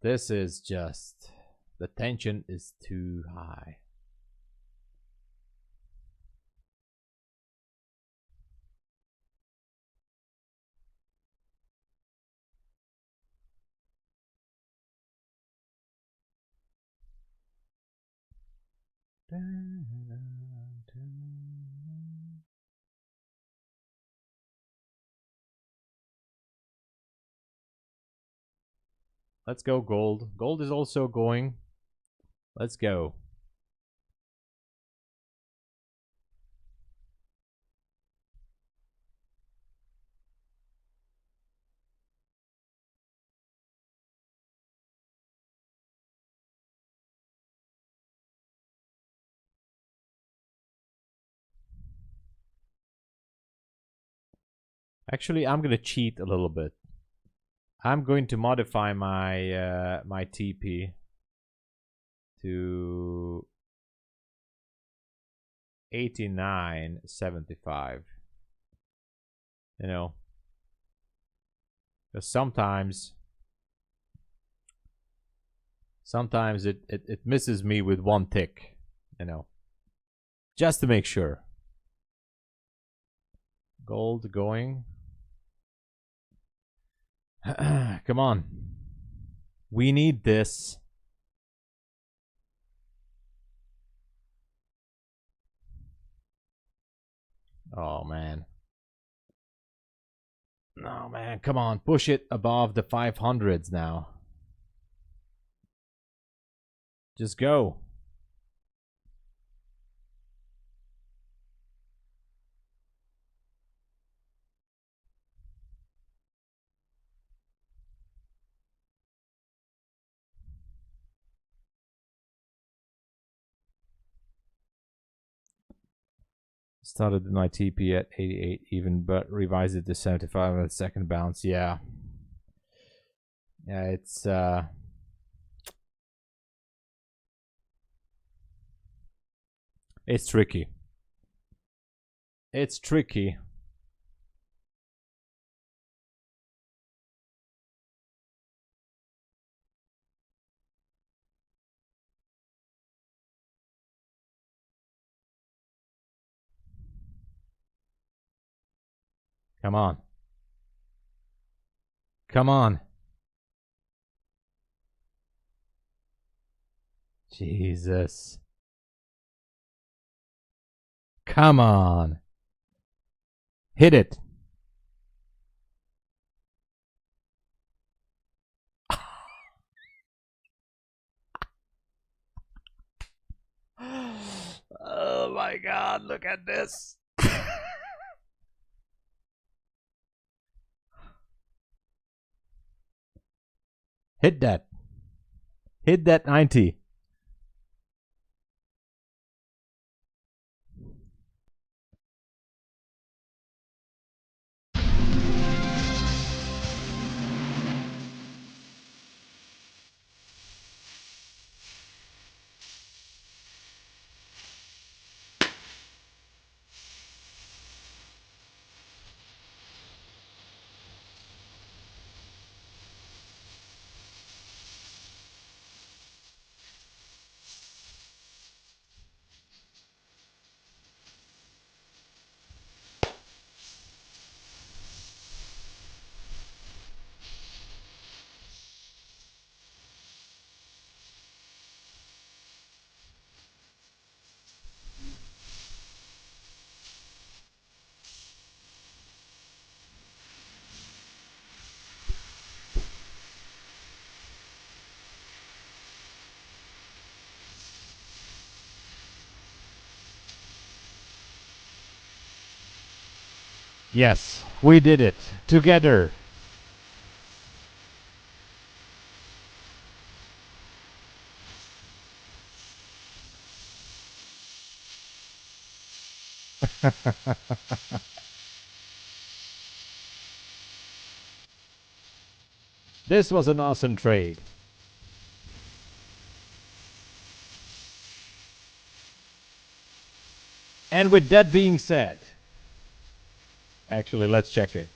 This is just, the tension is too high. Let's go gold. Gold is also going. Let's go. Actually, I'm gonna cheat a little bit. I'm going to modify my my TP to 89.75. You know, because sometimes it misses me with one tick. You know, just to make sure. Gold going. Come on. We need this. Oh, man. No, man. Come on. Push it above the 500s now. Just go. Started my TP at 88 even, but revised it to 75 on the second bounce. Yeah. Yeah, it's tricky. It's tricky. Come on. Come on. Jesus. Come on. Hit it. Oh my God, look at this. Hit that. Hit that 90. Yes, we did it together. This was an awesome trade. And with that being said, actually, let's check it.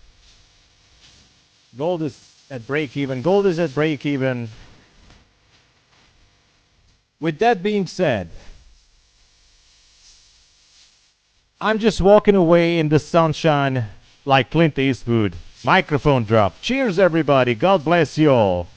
Gold is at break even. Gold is at break even. With that being said, I'm just walking away in the sunshine like Clint Eastwood. Microphone drop. Cheers, everybody. God bless you all.